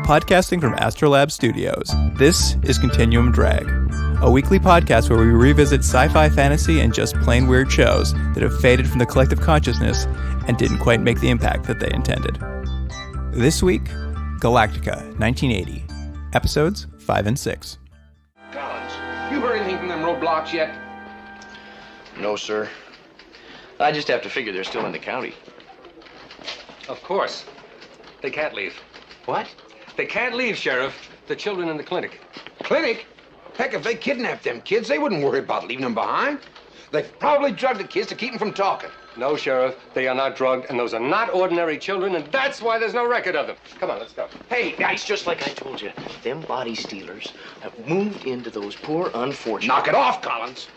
Podcasting from Astrolab Studios, this is Continuum Drag, a weekly podcast where we revisit sci-fi, fantasy, and just plain weird shows that have faded from the collective consciousness and didn't quite make the impact that they intended. This week, Galactica, 1980, episodes 5 and 6. Collins, you heard anything from them roadblocks yet? No, sir. I just have to figure they're still in the county. Of course. They can't leave. What? They can't leave, Sheriff. The children in the clinic. Clinic? Heck, if they kidnapped them kids, they wouldn't worry about leaving them behind. They've probably drugged the kids to keep them from talking. No, Sheriff. They are not drugged, and those are not ordinary children, and that's why there's no record of them. Come on, let's go. Hey, guys, just like I told you, them body stealers have moved into those poor unfortunates. Knock it off, Collins.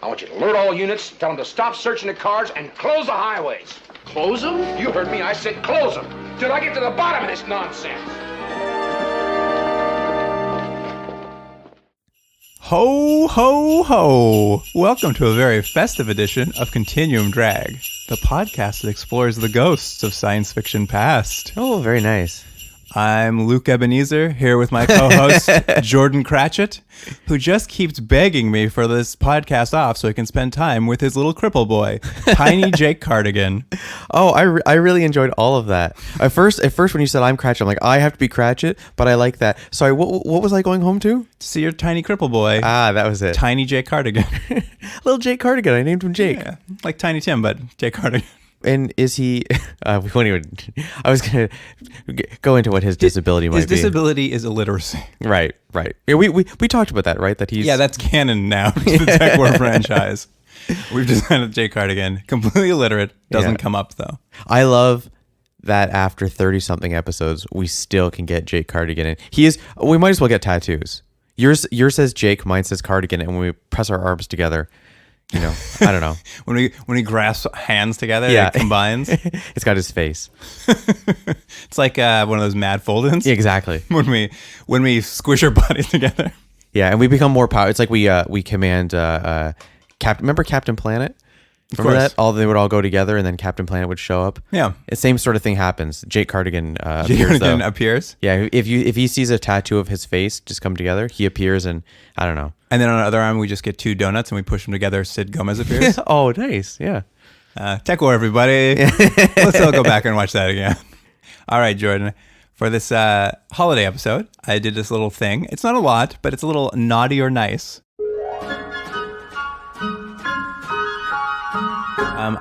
I want you to alert all units, tell them to stop searching the cars, and close the highways. Close them? You heard me, I said close them, till I get to the bottom of this nonsense. Ho, ho, ho! Welcome to a very festive edition of Continuum Drag, the podcast that explores the ghosts of science fiction past. Oh, very nice. I'm Luke Ebenezer, here with my co-host, Jordan Cratchit, who just keeps begging me for this podcast off so he can spend time with his little cripple boy, Tiny Jake Cardigan. Oh, I really enjoyed all of that. At first, when you said I'm Cratchit, I'm like, I have to be Cratchit, but I like that. Sorry, what was I going home to? To see your tiny cripple boy. Ah, that was it. Tiny Jake Cardigan. Little Jake Cardigan. I named him Jake. Yeah, like Tiny Tim, but Jake Cardigan. And is he? We won't even. I was gonna go into what his disability might be. His disability is illiteracy. Right. Yeah, we talked about that, right? That he's. Yeah, that's canon now to the Tech War franchise. We've designed Jake Cardigan, completely illiterate, doesn't come up though. I love that after 30-something episodes, we still can get Jake Cardigan in. He is. We might as well get tattoos. Yours says Jake, mine says Cardigan, and when we press our arms together. You know, I don't know. when we grasp hands together, it combines. It's got his face. It's like one of those mad fold-ins. Exactly. When we squish our bodies together. Yeah, and we become more powerful. It's like we command remember Captain Planet? Remember that? They would all go together, and then Captain Planet would show up. Yeah, the same sort of thing happens. Jake Cardigan appears. Yeah, if he sees a tattoo of his face just come together, he appears, and I don't know. And then on the other arm, we just get two donuts and we push them together. Sid Gomez appears. Oh, nice. Yeah. Tech War, everybody. Let's all go back and watch that again. All right, Jordan. For this holiday episode, I did this little thing. It's not a lot, but it's a little naughty or nice.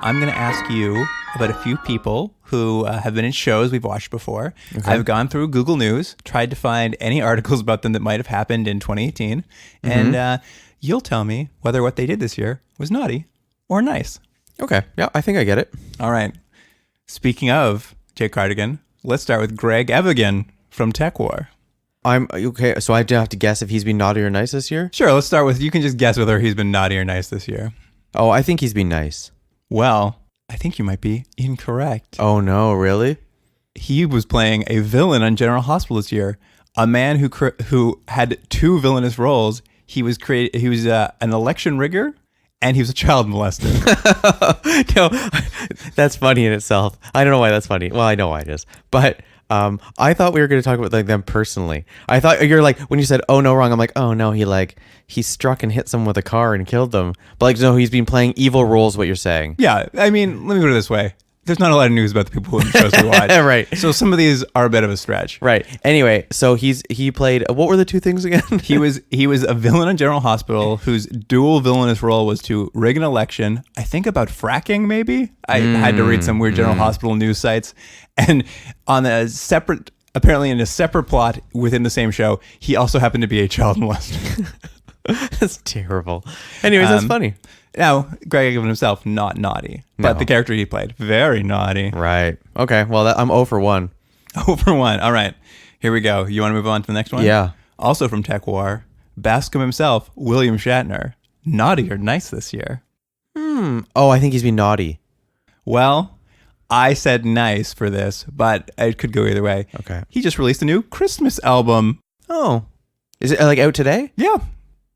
I'm going to ask you about a few people who have been in shows we've watched before. Okay. I've gone through Google News, tried to find any articles about them that might have happened in 2018, and you'll tell me whether what they did this year was naughty or nice. Okay. Yeah, I think I get it. All right. Speaking of Jake Cardigan, let's start with Greg Evigan from Tech War. I'm okay. So I have to guess if he's been naughty or nice this year? Sure. Let's start with, you can just guess whether he's been naughty or nice this year. Oh, I think he's been nice. Well, I think you might be incorrect. Oh, no, really? He was playing a villain on General Hospital this year. A man who had two villainous roles. He was an election rigger, and he was a child molester. No, that's funny in itself. I don't know why that's funny. Well, I know why it is. But I thought we were going to talk about like them personally. I thought you're like, when you said, oh, no, wrong. I'm like, oh, no, he struck and hit someone with a car and killed them. But like, no, he's been playing evil roles, what you're saying. Yeah. I mean, let me put it this way. There's not a lot of news about the people in the shows we watch. Right. So some of these are a bit of a stretch. Right. Anyway, so he played, what were the two things again? He was a villain on General Hospital whose dual villainous role was to rig an election. I think about fracking, maybe. I had to read some weird General Hospital news sites. And apparently in a separate plot within the same show, he also happened to be a child molester. That's terrible. Anyways, that's funny. Now, Greg Evigan himself, not naughty. But the character he played, very naughty. Right. Okay. Well, I'm 0 for 1. 0 for 1. All right. Here we go. You want to move on to the next one? Yeah. Also from Tech War, Bascom himself, William Shatner. Naughty or nice this year? Oh, I think he's been naughty. Well, I said nice for this, but it could go either way. Okay. He just released a new Christmas album. Oh. Is it like out today? Yeah.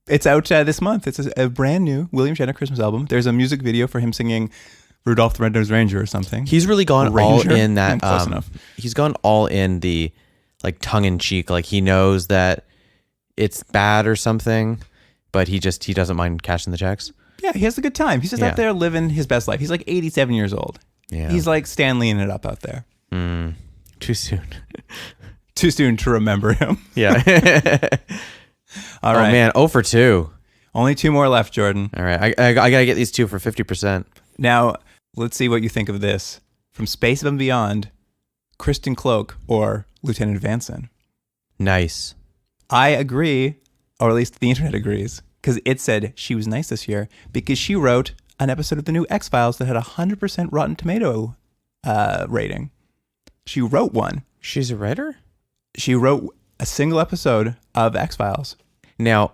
It's out this month. It's a brand new William Shatner Christmas album. There's a music video for him singing Rudolph the Red-Nosed Ranger or something. He's really gone all in that. Close enough. He's gone all in the like tongue in cheek. Like he knows that it's bad or something, but he doesn't mind cashing the checks. Yeah, he has a good time. He's just out there living his best life. He's like 87 years old. Yeah. He's like Stanleying it up out there. Too soon. Too soon to remember him. Yeah. All right. Oh man, 0 for 2. Only 2 more left, Jordan. All right, I gotta get these 2 for 50%. Now, let's see what you think of this. From Space and Beyond, Kristen Cloak or Lieutenant Vanson. Nice. I agree, or at least the internet agrees, because it said she was nice this year because she wrote an episode of the new X-Files that had a 100% Rotten Tomato rating. She wrote one. She's a writer? She wrote a single episode of X-Files. Now,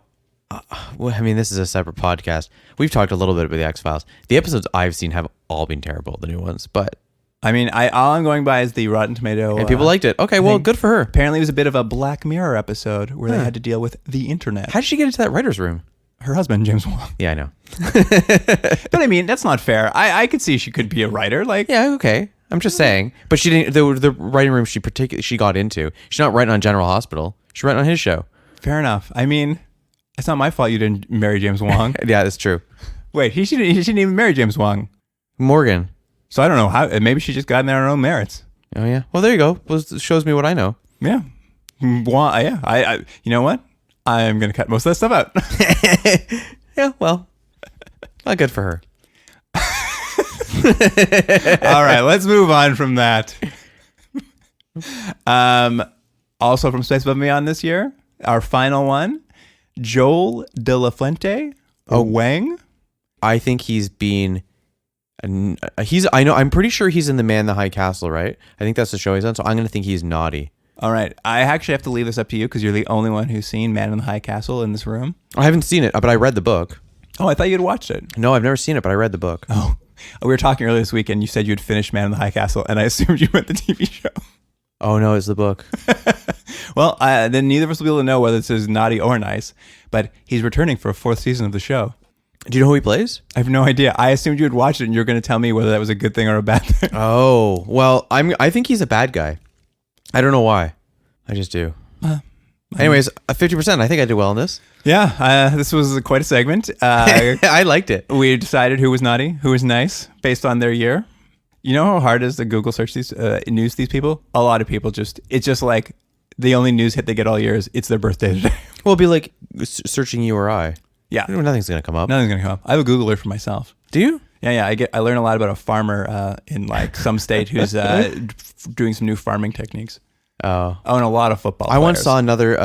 well, I mean, this is a separate podcast. We've talked a little bit about the X-Files. The episodes I've seen have all been terrible, the new ones, but... I mean, all I'm going by is the Rotten Tomato... And people liked it. Okay, well, good for her. Apparently it was a bit of a Black Mirror episode where they had to deal with the internet. How did she get into that writer's room? Her husband, James Wong. Yeah, I know. But I mean, that's not fair. I could see she could be a writer. Like, Yeah, okay. I'm just saying. But she didn't... The writing room she got into, she's not writing on General Hospital. She's writing on his show. fair enough. I mean, it's not my fault you didn't marry James Wong. Yeah, that's true. Wait, he shouldn't even marry James Wong. Morgan. So I don't know how. Maybe she just got in there on her own merits. Oh yeah. Well, there you go. Well, it shows me what I know. Yeah. Well, yeah. I you know what? I'm gonna cut most of that stuff out. Yeah. Well, not good for her. All right, let's move on from that. Also from Space Above and Beyond this year, our final one, Joel De La Fuente. Wang. I think he's been. I'm pretty sure he's in The Man in the High Castle, right? I think that's the show he's on. So I'm gonna think he's naughty. All right, I actually have to leave this up to you because you're the only one who's seen Man in the High Castle in this room. I haven't seen it, but I read the book. Oh, I thought you had watched it. No, I've never seen it, but I read the book. Oh, we were talking earlier this week, and you said you'd finished Man in the High Castle, and I assumed you meant the TV show. Oh no, it's the book. Well, then neither of us will be able to know whether this is naughty or nice, but he's returning for a 4th season of the show. Do you know who he plays? I have no idea. I assumed you had watched it, and you're going to tell me whether that was a good thing or a bad thing. Oh, well, I think he's a bad guy. I don't know why. I just do. Anyways, 50%. I think I did well in this. Yeah, this was quite a segment. I liked it. We decided who was naughty, who was nice, based on their year. You know how hard it is to Google search these news these people? A lot of people it's just like the only news hit they get all year is it's their birthday today. Well, it'd be like searching you or I. Yeah. Nothing's going to come up. Nothing's going to come up. I have a Googler for myself. Do you? Yeah. I learn a lot about a farmer in like some state who's doing some new farming techniques. Oh, and a lot of football I once players. saw another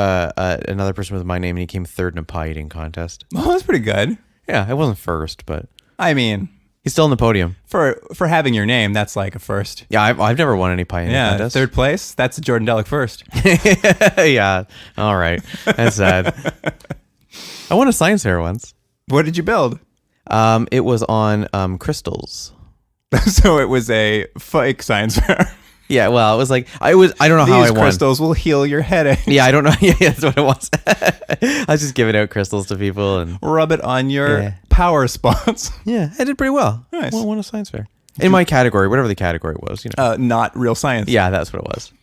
person with my name, and he came 3rd in a pie eating contest. Oh, that's pretty good. Yeah, I wasn't first, but I mean, he's still on the podium. For having your name, that's like a first. Yeah, I've never won any pie eating contest. 3rd place. That's Jordan Delic first. Yeah, all right. That's sad. I won a science fair once. What did you build? It was on crystals. So it was a fake science fair. Yeah, well, it was like I don't know how I won. These crystals will heal your headache. Yeah, I don't know. Yeah, that's what it was. I was just giving out crystals to people and rub it on your power spots. Yeah, I did pretty well. Nice. I won a science fair in my category, whatever the category was. You know, not real science. Yeah, that's what it was.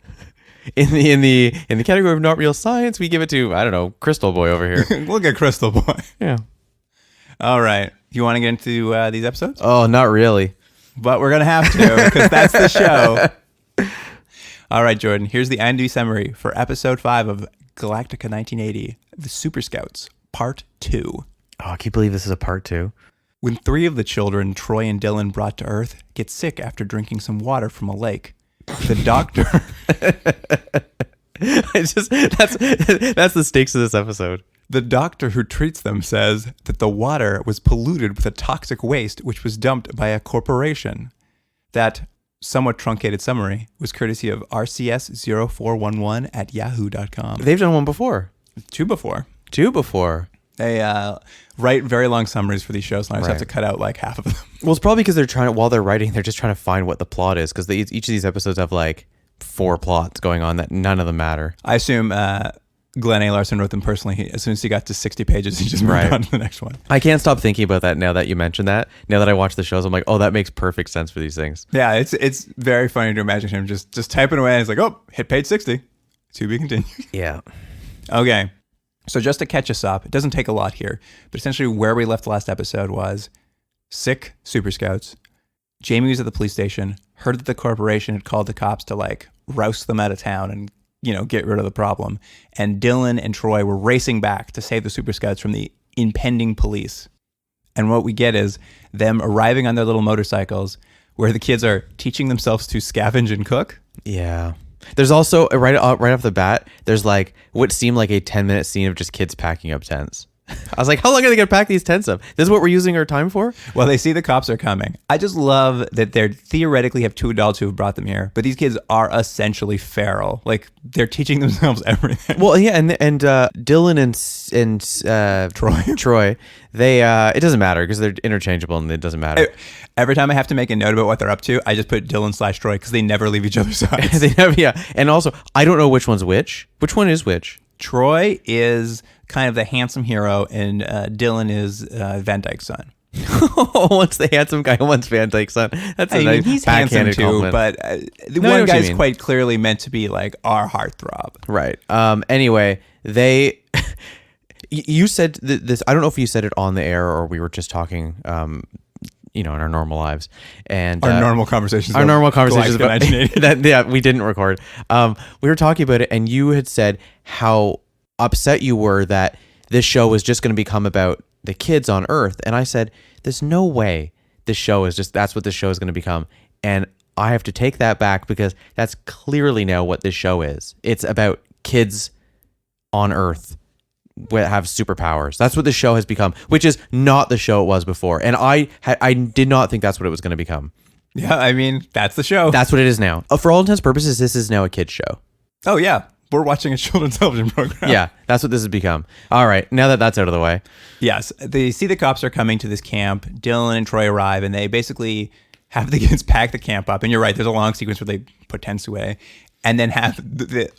In the category of not real science, we give it to, I don't know, Crystal Boy over here. Look at Crystal Boy. Yeah. All right. You want to get into these episodes? Oh, not really. But we're gonna have to because that's the show. All right, Jordan, here's the IMDb summary for episode 5 of Galactica 1980, The Super Scouts, Part 2. Oh, I can't believe this is a part 2. When 3 of the children Troy and Dylan brought to Earth get sick after drinking some water from a lake, the doctor... That's the stakes of this episode. The doctor who treats them says that the water was polluted with a toxic waste which was dumped by a corporation. That... somewhat truncated summary was courtesy of rcs0411@yahoo.com. They've done one before. Two before. They write very long summaries for these shows, and I just have to cut out like half of them. Well, it's probably because while they're writing, they're just trying to find what the plot is, because each of these episodes have like 4 plots going on that none of them matter. I assume Glenn A. Larson wrote them personally. As soon as he got to 60 pages, he just moved on to the next one. I can't stop thinking about that now that you mentioned that. Now that I watch the shows, I'm like, oh, that makes perfect sense for these things. Yeah, it's very funny to imagine him just typing away and it's like, oh, hit page 60. To be continued. Yeah. Okay. So just to catch us up, it doesn't take a lot here, but essentially where we left the last episode was sick Super Scouts. Jamie was at the police station, heard that the corporation had called the cops to like roust them out of town and get rid of the problem. And Dylan and Troy were racing back to save the Super Scouts from the impending police. And what we get is them arriving on their little motorcycles where the kids are teaching themselves to scavenge and cook. Yeah. There's also, right off the bat, there's like what seemed like a 10-minute scene of just kids packing up tents. I was like, how long are they going to pack these tents up? This is what we're using our time for? Well, they see the cops are coming. I just love that they theoretically have two adults who have brought them here, but these kids are essentially feral. Like, they're teaching themselves everything. Well, yeah, and Dylan and Troy, they it doesn't matter because they're interchangeable and it doesn't matter. Every time I have to make a note about what they're up to, I just put Dylan/Troy because they never leave each other's sides. Yeah, and also I don't know which one's which. Which one is which? Troy is kind of the handsome hero, and Dylan is Van Dyke's son. One's the handsome guy, one's Van Dyke's son. That's a nice he's handsome too, compliment. but the one guy's quite clearly meant to be like our heartthrob. Right. Anyway, you said this. I don't know if you said it on the air or we were just talking. In our normal lives and our normal conversations about Galactica that we didn't record. We were talking about it, and you had said how upset you were that this show was just going to become about the kids on Earth, and I said, "There's no way this show is that's what this show is going to become." And I have to take that back because that's clearly now what this show is. It's about kids on Earth have superpowers. That's what the show has become, which is not the show it was before. And I did not think that's what it was going to become. Yeah, I mean, that's the show. That's what it is now. For all intents and purposes, this is now a kid's show. Oh, yeah. We're watching a children's television program. Yeah, that's what this has become. All right, now that that's out of the way. Yes, they see the cops are coming to this camp. Dylan and Troy arrive, and they basically have the kids pack the camp up. And you're right, there's a long sequence where they put tents away. And then have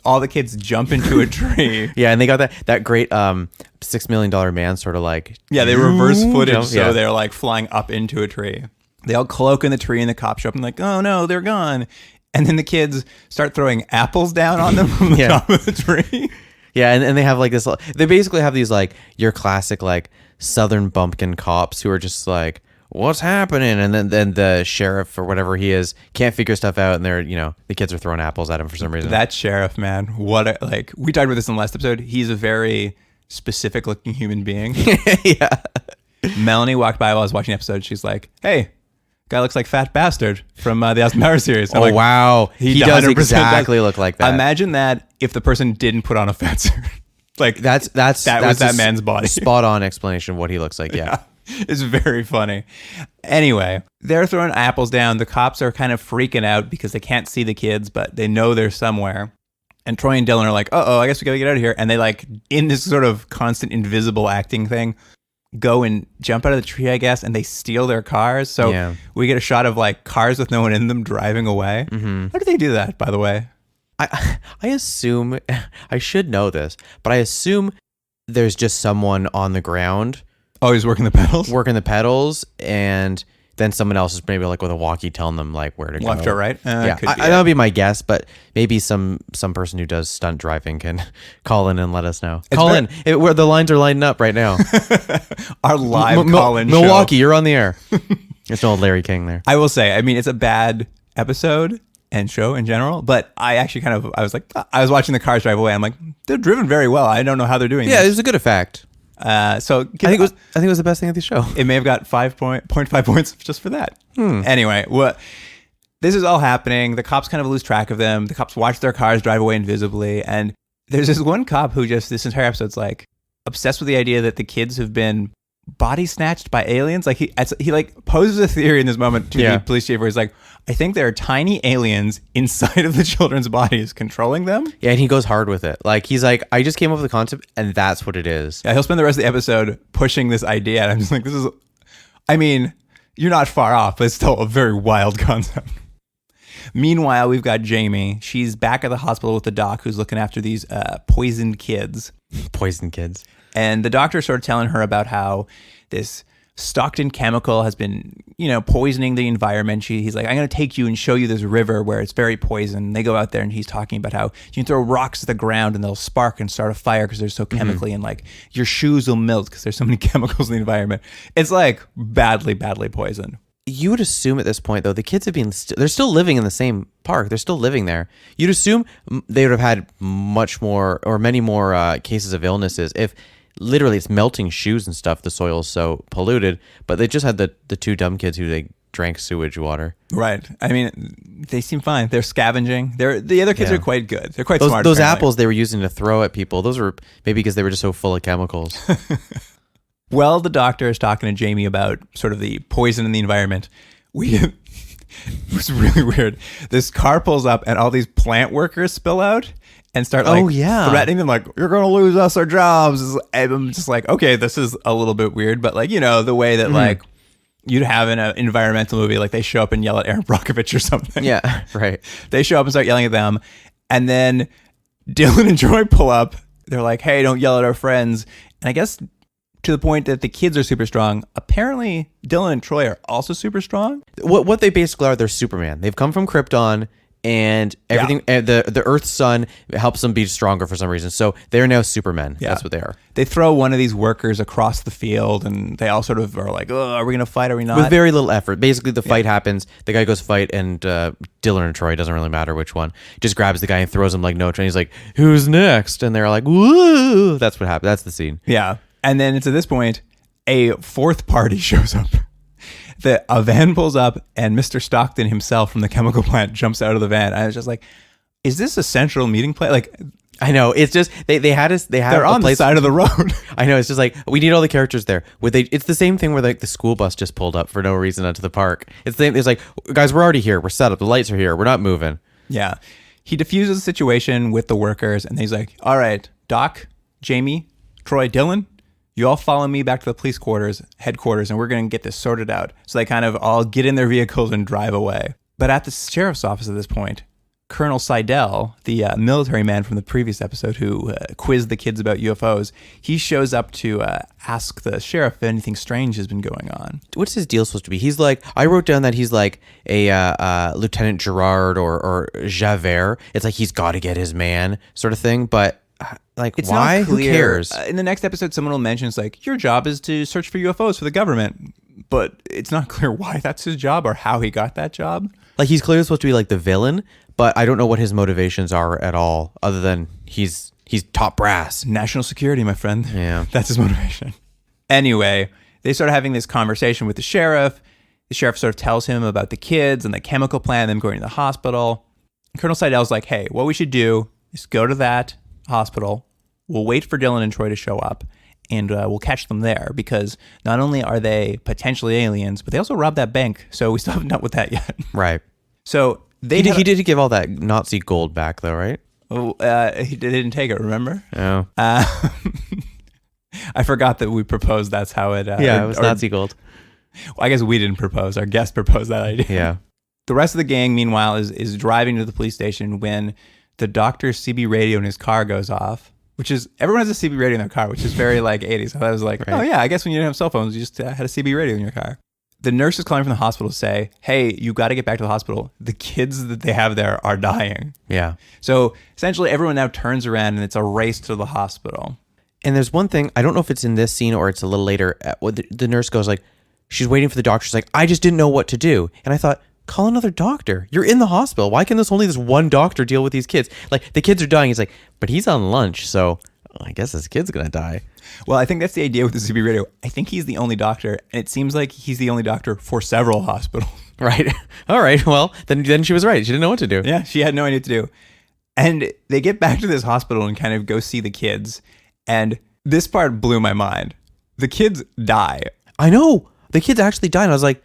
all the kids jump into a tree. Yeah, and they got that great $6 Million Man sort of like... Yeah, they reverse footage, so they're like flying up into a tree. They all cloak in the tree, and the cops show up and like, oh no, they're gone. And then the kids start throwing apples down on them from the top of the tree. Yeah, and they have like this... They basically have these like your classic like Southern bumpkin cops who are just like... What's happening? And then the sheriff or whatever he is can't figure stuff out, and they're the kids are throwing apples at him for some reason. That sheriff, man, we talked about this in the last episode. He's a very specific looking human being. Yeah. Melanie walked by while I was watching the episode. She's like, "Hey, guy looks like Fat Bastard from the Austin Powers series." I'm like, wow, he does exactly look like that. Imagine that if the person didn't put on a fat suit. Like that was that man's body. Spot on explanation of what he looks like. Yeah. It's very funny. Anyway, they're throwing apples down. The cops are kind of freaking out because they can't see the kids, but they know they're somewhere. And Troy and Dylan are like, uh-oh, I guess we gotta get out of here. And they like, in this sort of constant invisible acting thing, go and jump out of the tree, I guess, and they steal their cars. So we get a shot of like cars with no one in them driving away. Mm-hmm. How do they do that, by the way? I assume, I should know this, but I assume there's just someone on the ground. Oh, he's working the pedals? Working the pedals, and then someone else is maybe like with a walkie telling them like where to go. Left or right? That would be my guess, but maybe some person who does stunt driving can call in and let us know. Where the lines are lining up right now. Our live call-in show. Milwaukee, you're on the air. It's an old Larry King there. I will say, I mean, it's a bad episode and show in general, but I actually I was watching the cars drive away. I'm like, they're driven very well. I don't know how they're doing this. Yeah, it was a good effect. So I think it was the best thing of the show. It may have got 5.5 points just for that. Anyway, this is all happening. The cops kind of lose track of them. The cops watch their cars drive away invisibly. And there's this one cop who just this entire episode's like obsessed with the idea that the kids have been body snatched by aliens. Like he like poses a theory in this moment to the police chief where he's like, I think there are tiny aliens inside of the children's bodies controlling them. Yeah, and he goes hard with it. Like he's like, I just came up with the concept, and that's what it is. Yeah, he'll spend the rest of the episode pushing this idea, and I'm just like, I mean, you're not far off, but it's still a very wild concept. Meanwhile, we've got Jamie. She's back at the hospital with the doc who's looking after these poisoned kids. Poisoned kids. And the doctor started telling her about how this Stockton chemical has been, poisoning the environment. He's like, I'm going to take you and show you this river where it's very poisoned. They go out there and he's talking about how you can throw rocks at the ground and they'll spark and start a fire because they're so chemically, and like your shoes will melt because there's so many chemicals in the environment. It's like badly, badly poisoned. You would assume at this point, though, the kids have been, they're still living in the same park. They're still living there. You'd assume they would have had much more or many more cases of illnesses if literally it's melting shoes and stuff. The soil is so polluted, but they just had the two dumb kids who they drank sewage water. Right. I mean, they seem fine. They're scavenging. The other kids are quite good. They're quite smart. Those apparently. apples they were using to throw at people, those were maybe because they were just so full of chemicals. Well, the doctor is talking to Jamie about sort of the poison in the environment. It was really weird. This car pulls up and all these plant workers spill out and start threatening them like, you're going to lose us our jobs. And I'm just like, okay, this is a little bit weird. But like, the way that like you'd have in an environmental movie, like they show up and yell at Aaron Brockovich or something. Yeah, right. They show up and start yelling at them. And then Dylan and Joy pull up. They're like, hey, don't yell at our friends. And I guess to the point that the kids are super strong. Apparently, Dylan and Troy are also super strong. What they basically are, they're Superman. They've come from Krypton, and everything. And the Earth's sun helps them be stronger for some reason. So they're now Supermen. Yeah. That's what they are. They throw one of these workers across the field, and they all sort of are like, "Oh, are we going to fight? Are we not?" With very little effort. Basically, the fight happens. The guy goes fight, and Dylan and Troy, doesn't really matter which one, just grabs the guy and throws him like no. And he's like, "Who's next?" And they're like, "Woo!" That's what happened. That's the scene. Yeah. And then it's at this point, a fourth party shows up. A van pulls up, and Mr. Stockton himself from the chemical plant jumps out of the van. I was just like, is this a central meeting place? Like, I know. It's just, they're on the side of the road. I know. It's just like, we need all the characters there. It's the same thing where like the school bus just pulled up for no reason onto the park. It's like, guys, we're already here. We're set up. The lights are here. We're not moving. Yeah. He diffuses the situation with the workers, and he's like, all right, Doc, Jamie, Troy, Dylan, you all follow me back to the police headquarters, and we're going to get this sorted out. So they kind of all get in their vehicles and drive away. But at the sheriff's office at this point, Colonel Seidel, the military man from the previous episode who quizzed the kids about UFOs, he shows up to ask the sheriff if anything strange has been going on. What's his deal supposed to be? He's like, I wrote down that he's like a Lieutenant Gerard or Javert. It's like he's got to get his man sort of thing, but like, it's why? Not clear. Who cares? In the next episode, someone will mention it's like, your job is to search for UFOs for the government. But it's not clear why that's his job or how he got that job. Like, he's clearly supposed to be like the villain, but I don't know what his motivations are at all, other than he's top brass. National security, my friend. Yeah. That's his motivation. Anyway, they start having this conversation with the sheriff. The sheriff sort of tells him about the kids and the chemical plant, them going to the hospital. And Colonel Seidel's like, hey, what we should do is go to that hospital. We'll wait for Dylan and Troy to show up, and we'll catch them there, because not only are they potentially aliens, but they also robbed that bank. So we still haven't dealt with that yet. Right. So he did give all that Nazi gold back, though, right? Oh, he didn't take it, remember? Oh. I forgot that we proposed that's how it... it was Nazi gold. Well, I guess we didn't propose. Our guest proposed that idea. Yeah. The rest of the gang, meanwhile, is driving to the police station when the doctor's CB radio in his car goes off, which is... Everyone has a CB radio in their car, which is very, 80s. I thought it was like, right. Oh, yeah, I guess when you didn't have cell phones, you just had a CB radio in your car. The nurse is calling from the hospital to say, hey, you got to get back to the hospital. The kids that they have there are dying. Yeah. So essentially everyone now turns around and it's a race to the hospital. And there's one thing, I don't know if it's in this scene or it's a little later, the nurse goes like, she's waiting for the doctor. She's like, I just didn't know what to do. And I thought, call another doctor. You're in the hospital. Why can only this one doctor deal with these kids? Like, the kids are dying. He's like, but he's on lunch, so I guess this kid's going to die. Well, I think that's the idea with the CB radio. I think he's the only doctor, and it seems like he's the only doctor for several hospitals. Right. All right. Well, then she was right. She didn't know what to do. Yeah, she had no idea what to do. And they get back to this hospital and kind of go see the kids. And this part blew my mind. The kids die. I know. The kids actually died. And I was like,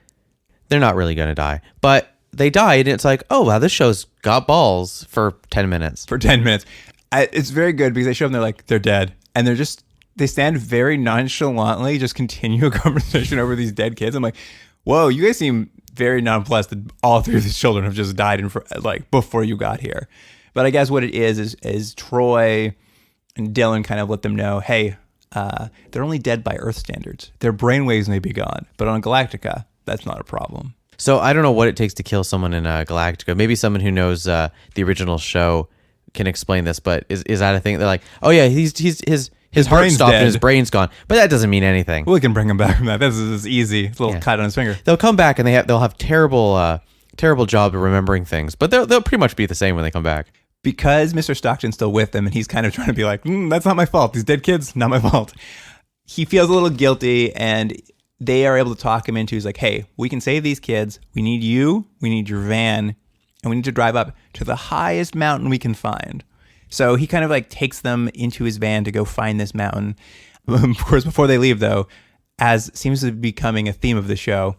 they're not really going to die. But they died, and it's like, oh, wow, this show's got balls for 10 minutes. For 10 minutes. It's very good because they show them, they're like, they're dead. And they stand very nonchalantly, just continue a conversation over these dead kids. I'm like, whoa, you guys seem very nonplussed that all three of his children have just died before you got here. But I guess what it is Troy and Dylan kind of let them know, hey, they're only dead by Earth standards. Their brainwaves may be gone, but on Galactica, that's not a problem. So I don't know what it takes to kill someone in Galactica. Maybe someone who knows the original show can explain this, but is that a thing? They're like, oh yeah, his heart brain's stopped dead. and his brain's gone. But that doesn't mean anything. We can bring him back from that. This is easy. It's a little cut on his finger. They'll come back and they'll have terrible job of remembering things, but they'll pretty much be the same when they come back. Because Mr. Stockton's still with them and he's kind of trying to be like, that's not my fault. These dead kids, not my fault. He feels a little guilty and they are able to talk him into, he's like, hey, we can save these kids. We need you. We need your van. And we need to drive up to the highest mountain we can find. So he kind of like takes them into his van to go find this mountain. Of course, before they leave though, as seems to be becoming a theme of the show,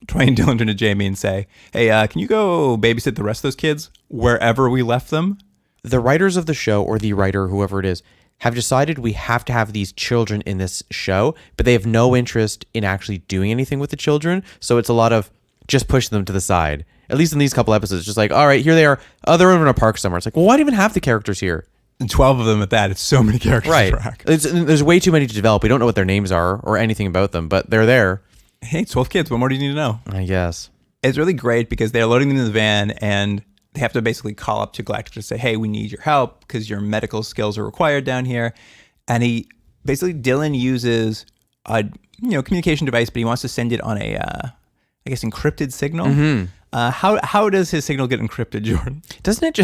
Troy and Dylan turn to Jamie and say, hey, can you go babysit the rest of those kids wherever we left them? The writers of the show, or the writer, whoever it is, have decided we have to have these children in this show, but they have no interest in actually doing anything with the children. So it's a lot of just push them to the side. At least in these couple episodes, just like, all right, here they are. Oh, they're over in a park somewhere. It's like, well, why do you even have the characters here? And 12 of them at that. It's so many characters Right. to track. There's way too many to develop. We don't know what their names are or anything about them, but they're there. Hey, 12 kids. What more do you need to know? I guess. It's really great because they're loading them in the van and they have to basically call up to Galactica to say, hey, we need your help because your medical skills are required down here. And Dylan uses a communication device, but he wants to send it on a, encrypted signal. Mm-hmm. How does his signal get encrypted, Jordan? Doesn't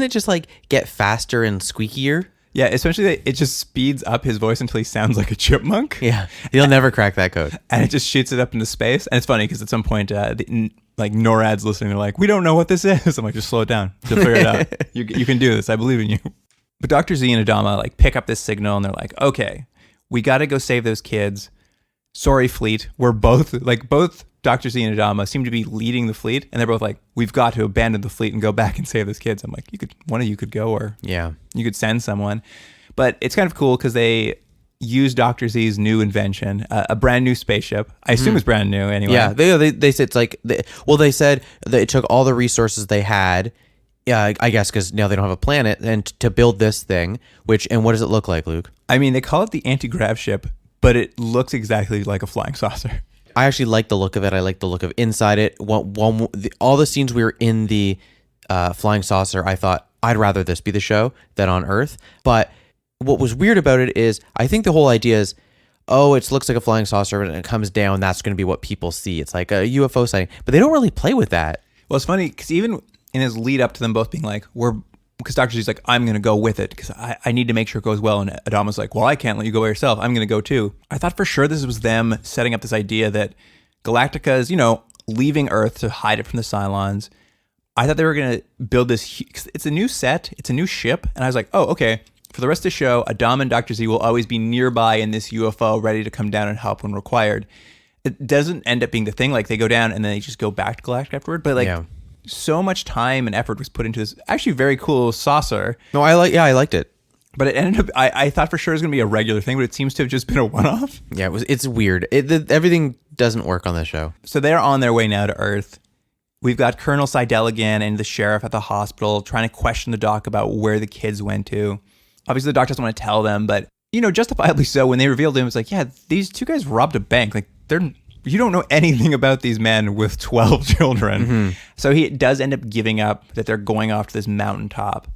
it just like get faster and squeakier? Yeah, essentially it just speeds up his voice until he sounds like a chipmunk. Yeah, he'll never crack that code. And it just shoots it up into space. And it's funny because at some point, NORAD's listening. They're like, we don't know what this is. I'm like, just slow it down. You'll figure it out. You can do this. I believe in you. But Dr. Z and Adama pick up this signal and they're like, okay, we got to go save those kids. Sorry, fleet. We're both Dr. Z and Adama seem to be leading the fleet. And they're both like, we've got to abandon the fleet and go back and save those kids. I'm like, one of you could go, or you could send someone. But it's kind of cool because they use Dr. Z's new invention, a brand new spaceship. I assume it's brand new anyway. Yeah, they said it's like, they said that it took all the resources they had, I guess because now they don't have a planet, and to build this thing, and what does it look like, Luke? I mean, they call it the anti-grav ship, but it looks exactly like a flying saucer. I actually like the look of it. I like the look of inside it. All the scenes we were in the flying saucer, I thought, I'd rather this be the show than on Earth. But what was weird about it is, I think the whole idea is, it looks like a flying saucer and it comes down. That's going to be what people see. It's like a UFO sighting. But they don't really play with that. Well, it's funny because even in his lead up to them both being like, because Dr. Z's like, I'm going to go with it because I need to make sure it goes well. And Adama's like, well, I can't let you go by yourself. I'm going to go too. I thought for sure this was them setting up this idea that Galactica is, leaving Earth to hide it from the Cylons. I thought they were going to build this. It's a new set. It's a new ship. And I was like, oh, okay. For the rest of the show, Adama and Dr. Z will always be nearby in this UFO ready to come down and help when required. It doesn't end up being the thing. Like they go down and then they just go back to Galactica afterward. But so much time and effort was put into this actually very cool saucer. No, I liked it. But it ended up, I thought for sure it was going to be a regular thing, but it seems to have just been a one-off. Yeah, it's weird. Everything doesn't work on this show. So they're on their way now to Earth. We've got Colonel Seidel again and the sheriff at the hospital trying to question the doc about where the kids went to. Obviously, the doc doesn't want to tell them, but, justifiably so. When they revealed him, it's like, yeah, these two guys robbed a bank. Like, you don't know anything about these men with 12 children. Mm-hmm. So he does end up giving up that they're going off to this mountaintop.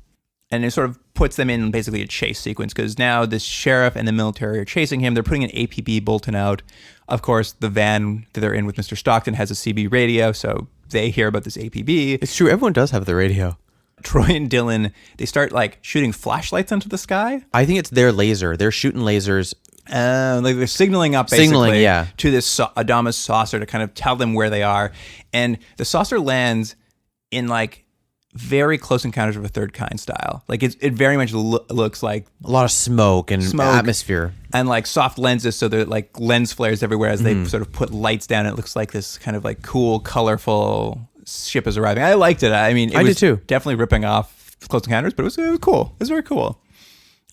And it sort of puts them in basically a chase sequence because now the sheriff and the military are chasing him. They're putting an APB bulletin out. Of course, the van that they're in with Mr. Stockton has a CB radio, so they hear about this APB. It's true. Everyone does have the radio. Troy and Dylan, they start shooting flashlights into the sky. I think it's their laser. They're shooting lasers. They're signaling up basically to this Adama's saucer to kind of tell them where they are. And the saucer lands in very close encounters of a third kind style. It very much looks like a lot of smoke and atmosphere. And soft lenses, so they're lens flares everywhere as they sort of put lights down. It looks like this kind of cool, colorful ship is arriving. I liked it. I mean, I did too. Definitely ripping off Close Encounters, but it was cool. It was very cool.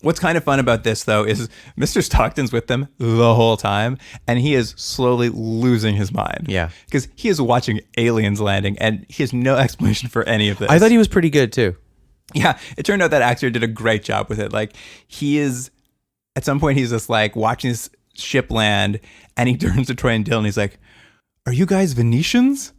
What's kind of fun about this, though, is Mr. Stockton's with them the whole time, and he is slowly losing his mind. Yeah. Because he is watching aliens landing, and he has no explanation for any of this. I thought he was pretty good, too. Yeah, it turned out that actor did a great job with it. Like, he is, at some point, he's just like watching this ship land, and he turns to Troy and Dylan, he's like, "Are you guys Venetians?"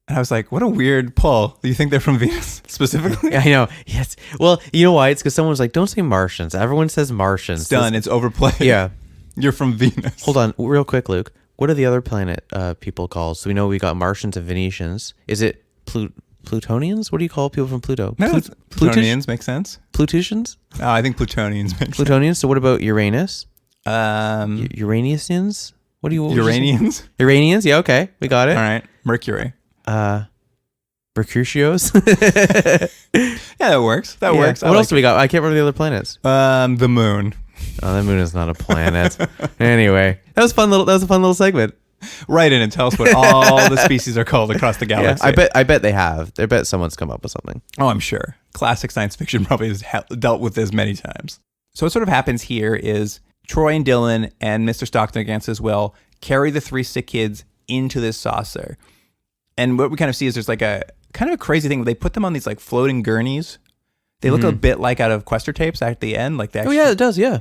And I was like, what a weird pull. Do you think they're from Venus specifically? I know. Yes. Well, you know why? It's because someone was like, don't say Martians. Everyone says Martians. It's done. It's overplayed. Yeah. You're from Venus. Hold on, real quick, Luke. What are the other planet people called? So we know we got Martians and Venetians. Is it Plutonians? What do you call people from Pluto? No, Plutonians make sense. Plututians? Oh, I think Plutonians make sense. Plutonians. So what about Uranus? Uranians? What do you? Uranians? Uranians? Yeah, okay. We got it. All right. Mercury. Mercutios? Yeah, that works. That works. What else do we got? I can't remember the other planets. The moon. Oh, the moon is not a planet. Anyway, that was fun. That was a fun little segment. Right in and tell us what all the species are called across the galaxy. Yeah, I bet they have. I bet someone's come up with something. Oh, I'm sure. Classic science fiction probably has dealt with this many times. So what sort of happens here is Troy and Dylan and Mr. Stockton against his will carry the 3 sick kids into this saucer. And what we kind of see is there's like a kind of a crazy thing. They put them on these like floating gurneys. They look a bit like out of Quester tapes at the end. Like they actually, oh, yeah, it does. Yeah.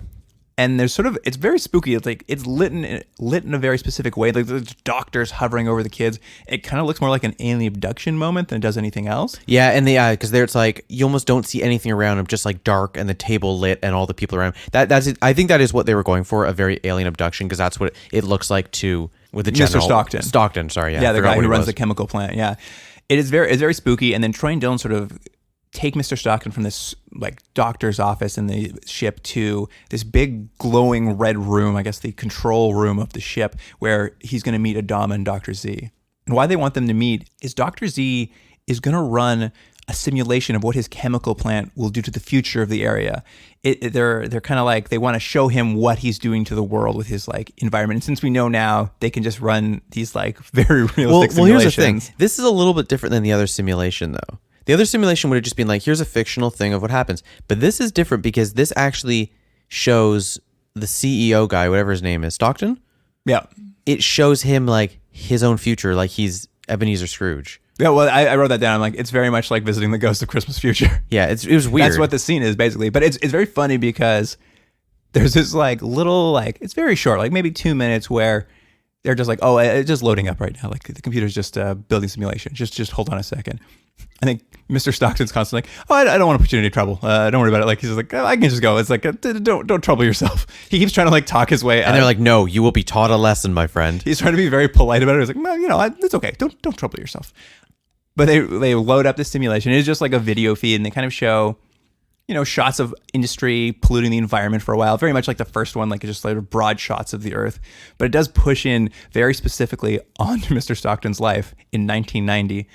And there's sort of, it's very spooky. It's like, it's lit in a very specific way. Like there's doctors hovering over the kids. It kind of looks more like an alien abduction moment than it does anything else. Yeah. And because there it's like, you almost don't see anything around them, just like dark and the table lit and all the people around. That's it. I think that is what they were going for, a very alien abduction, because that's what it looks like with the general. Mr. Stockton, sorry. Yeah, the guy who runs the chemical plant. Yeah. It's very spooky. And then Troy and Dylan sort of take Mr. Stockton from this like doctor's office in the ship to this big glowing red room, I guess the control room of the ship, where he's going to meet Adama and Dr. Z. And why they want them to meet is Dr. Z is going to run a simulation of what his chemical plant will do to the future of the area. They're kind of like, they want to show him what he's doing to the world with his like environment. And since we know now, they can just run these like very realistic simulations. Well, here's the thing. This is a little bit different than the other simulation, though. The other simulation would have just been like, here's a fictional thing of what happens. But this is different because this actually shows the CEO guy, whatever his name is, Stockton? Yeah. It shows him like his own future, like he's Ebenezer Scrooge. Yeah, well, I wrote that down. I'm like, it's very much like visiting the ghost of Christmas future. Yeah, it was weird. That's what the scene is, basically. But it's very funny because there's this like little, like, it's very short, like maybe 2 minutes where they're just like, oh, it's just loading up right now. Like the computer's just building simulation. Just hold on a second. I think Mr. Stockton's constantly like, oh, I don't want to put you in any trouble. Don't worry about it. Like he's like, I can just go. It's like, don't trouble yourself. He keeps trying to like talk his way out. And they're like, no, you will be taught a lesson, my friend. He's trying to be very polite about it. He's like, well, it's okay. Don't trouble yourself. But they load up the simulation. It's just like a video feed, and they kind of show, shots of industry polluting the environment for a while. Very much like the first one, like just like broad shots of the Earth. But it does push in very specifically onto Mr. Stockton's life in 1990.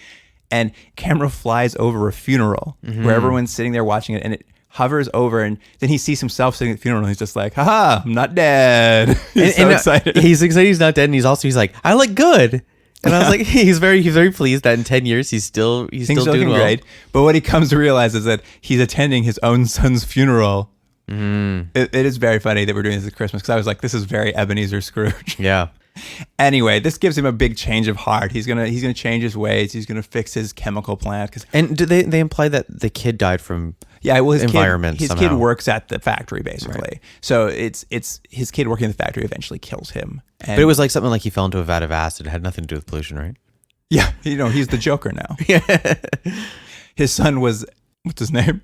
And camera flies over a funeral where everyone's sitting there watching it, and it hovers over, and then he sees himself sitting at the funeral, and he's just like, haha, I'm not dead. He's so excited. He's excited he's not dead, and he's like, I look good. And I was like, he's very pleased that in 10 years he's still doing well. Great. But what he comes to realize is that he's attending his own son's funeral. It is very funny that we're doing this at Christmas, because I was like, this is very Ebenezer Scrooge. Yeah. Anyway, this gives him a big change of heart. He's gonna change his ways. He's gonna fix his chemical plant. And do they imply that the kid died from his environment? His kid works at the factory, basically. Right. So it's his kid working in the factory eventually kills him. But it was like something like he fell into a vat of acid. It had nothing to do with pollution, right? Yeah, he's the Joker now. Yeah. His son was, what's his name?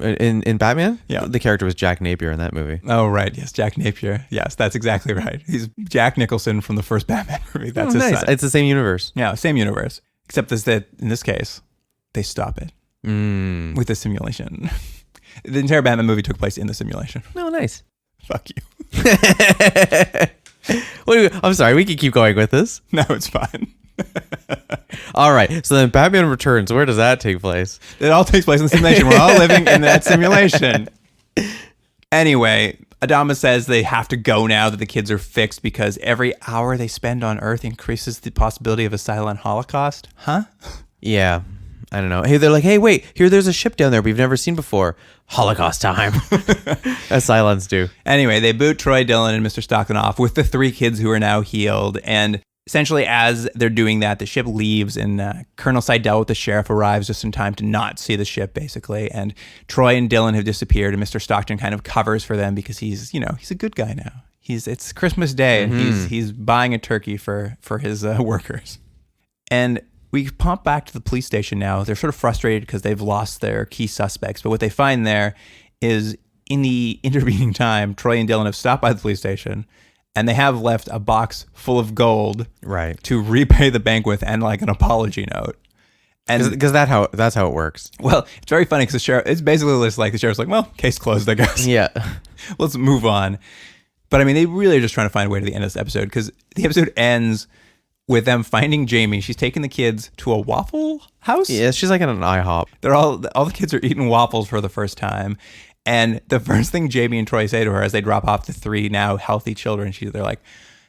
In Batman? Yeah. The character was Jack Napier in that movie. Oh, right. Yes, Jack Napier. Yes, that's exactly right. He's Jack Nicholson from the first Batman movie. That's his son. It's the same universe. Yeah, same universe. Except that in this case, they stop it with the simulation. The entire Batman movie took place in the simulation. Oh, nice. Fuck you. Wait, I'm sorry. We can keep going with this. No, it's fine. All right. So then Batman Returns, where does that take place? It all takes place in the simulation. We're all living in that simulation. Anyway, Adama says they have to go now that the kids are fixed, because every hour they spend on Earth increases the possibility of a silent Holocaust. Huh? Yeah. I don't know. Hey, they're like, hey, wait, there's a ship down there we've never seen before. Holocaust time. As Cylons do. Anyway, they boot Troy, Dillon, and Mr. Stockton off with the 3 kids who are now healed. And essentially, as they're doing that, the ship leaves, and Colonel Seidel with the sheriff arrives just in time to not see the ship, basically. And Troy and Dillon have disappeared, and Mr. Stockton kind of covers for them because he's a good guy now. It's Christmas Day, and he's buying a turkey for his workers. And we pop back to the police station now. They're sort of frustrated because they've lost their key suspects. But what they find there is, in the intervening time, Troy and Dillon have stopped by the police station, and they have left a box full of gold to repay the bank with, and like an apology note. And because that's how it works. Well, it's very funny because the sheriff, it's basically just like the sheriff's like, well, case closed, I guess. Yeah. Let's move on. But I mean, they really are just trying to find a way to the end of this episode, because the episode ends with them finding Jamie. She's taking the kids to a Waffle House. Yeah, she's like at an IHOP. They're all the kids are eating waffles for the first time. And the first thing Jamie and Troy say to her as they drop off the 3 now healthy children, they're like,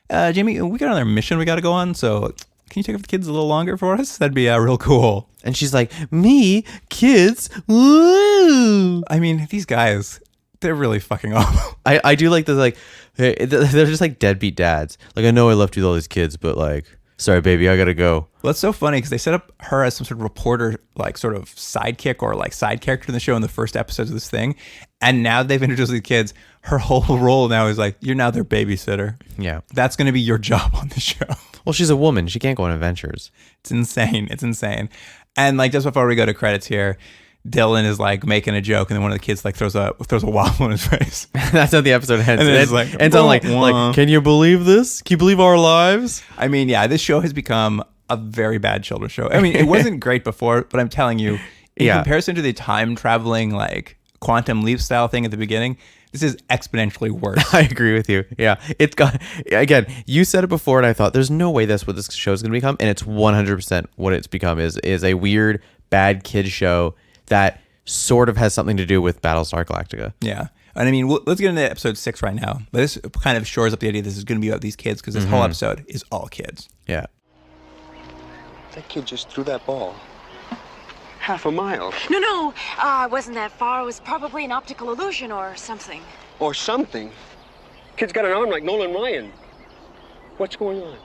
Jamie, we got another mission we got to go on. So can you take off the kids a little longer for us? That'd be real cool. And she's like, me, kids, woo. I mean, these guys, they're really fucking awful. I do like the, like, they're just like deadbeat dads. Like, I know I left you with all these kids, but like, sorry, baby, I gotta go. Well, it's so funny because they set up her as some sort of reporter, like sort of sidekick or like side character in the show in the first episodes of this thing. And now they've introduced the kids. Her whole role now is like, you're now their babysitter. Yeah. That's going to be your job on the show. Well, she's a woman. She can't go on adventures. It's insane. It's insane. And like, just before we go to credits here, Dylan is like making a joke, and then one of the kids like throws a waffle in his face. That's how the episode ends. And it's like, ends on like, can you believe this? Can you believe our lives? I mean, yeah, this show has become a very bad children's show. I mean, it wasn't great before, but I'm telling you, in comparison to the time traveling, like Quantum Leap style thing at the beginning, this is exponentially worse. I agree with you. Yeah. It's got, again, you said it before, and I thought there's no way that's what this show is going to become. And it's 100% what it's become is a weird, bad kid show that sort of has something to do with Battlestar Galactica. Yeah. And I mean, let's get into episode 6 right now. But this kind of shores up the idea this is going to be about these kids, because this whole episode is all kids. Yeah. That kid just threw that ball. Half a mile. No, it wasn't that far. It was probably an optical illusion or something. Or something. Kid's got an arm like Nolan Ryan. What's going on?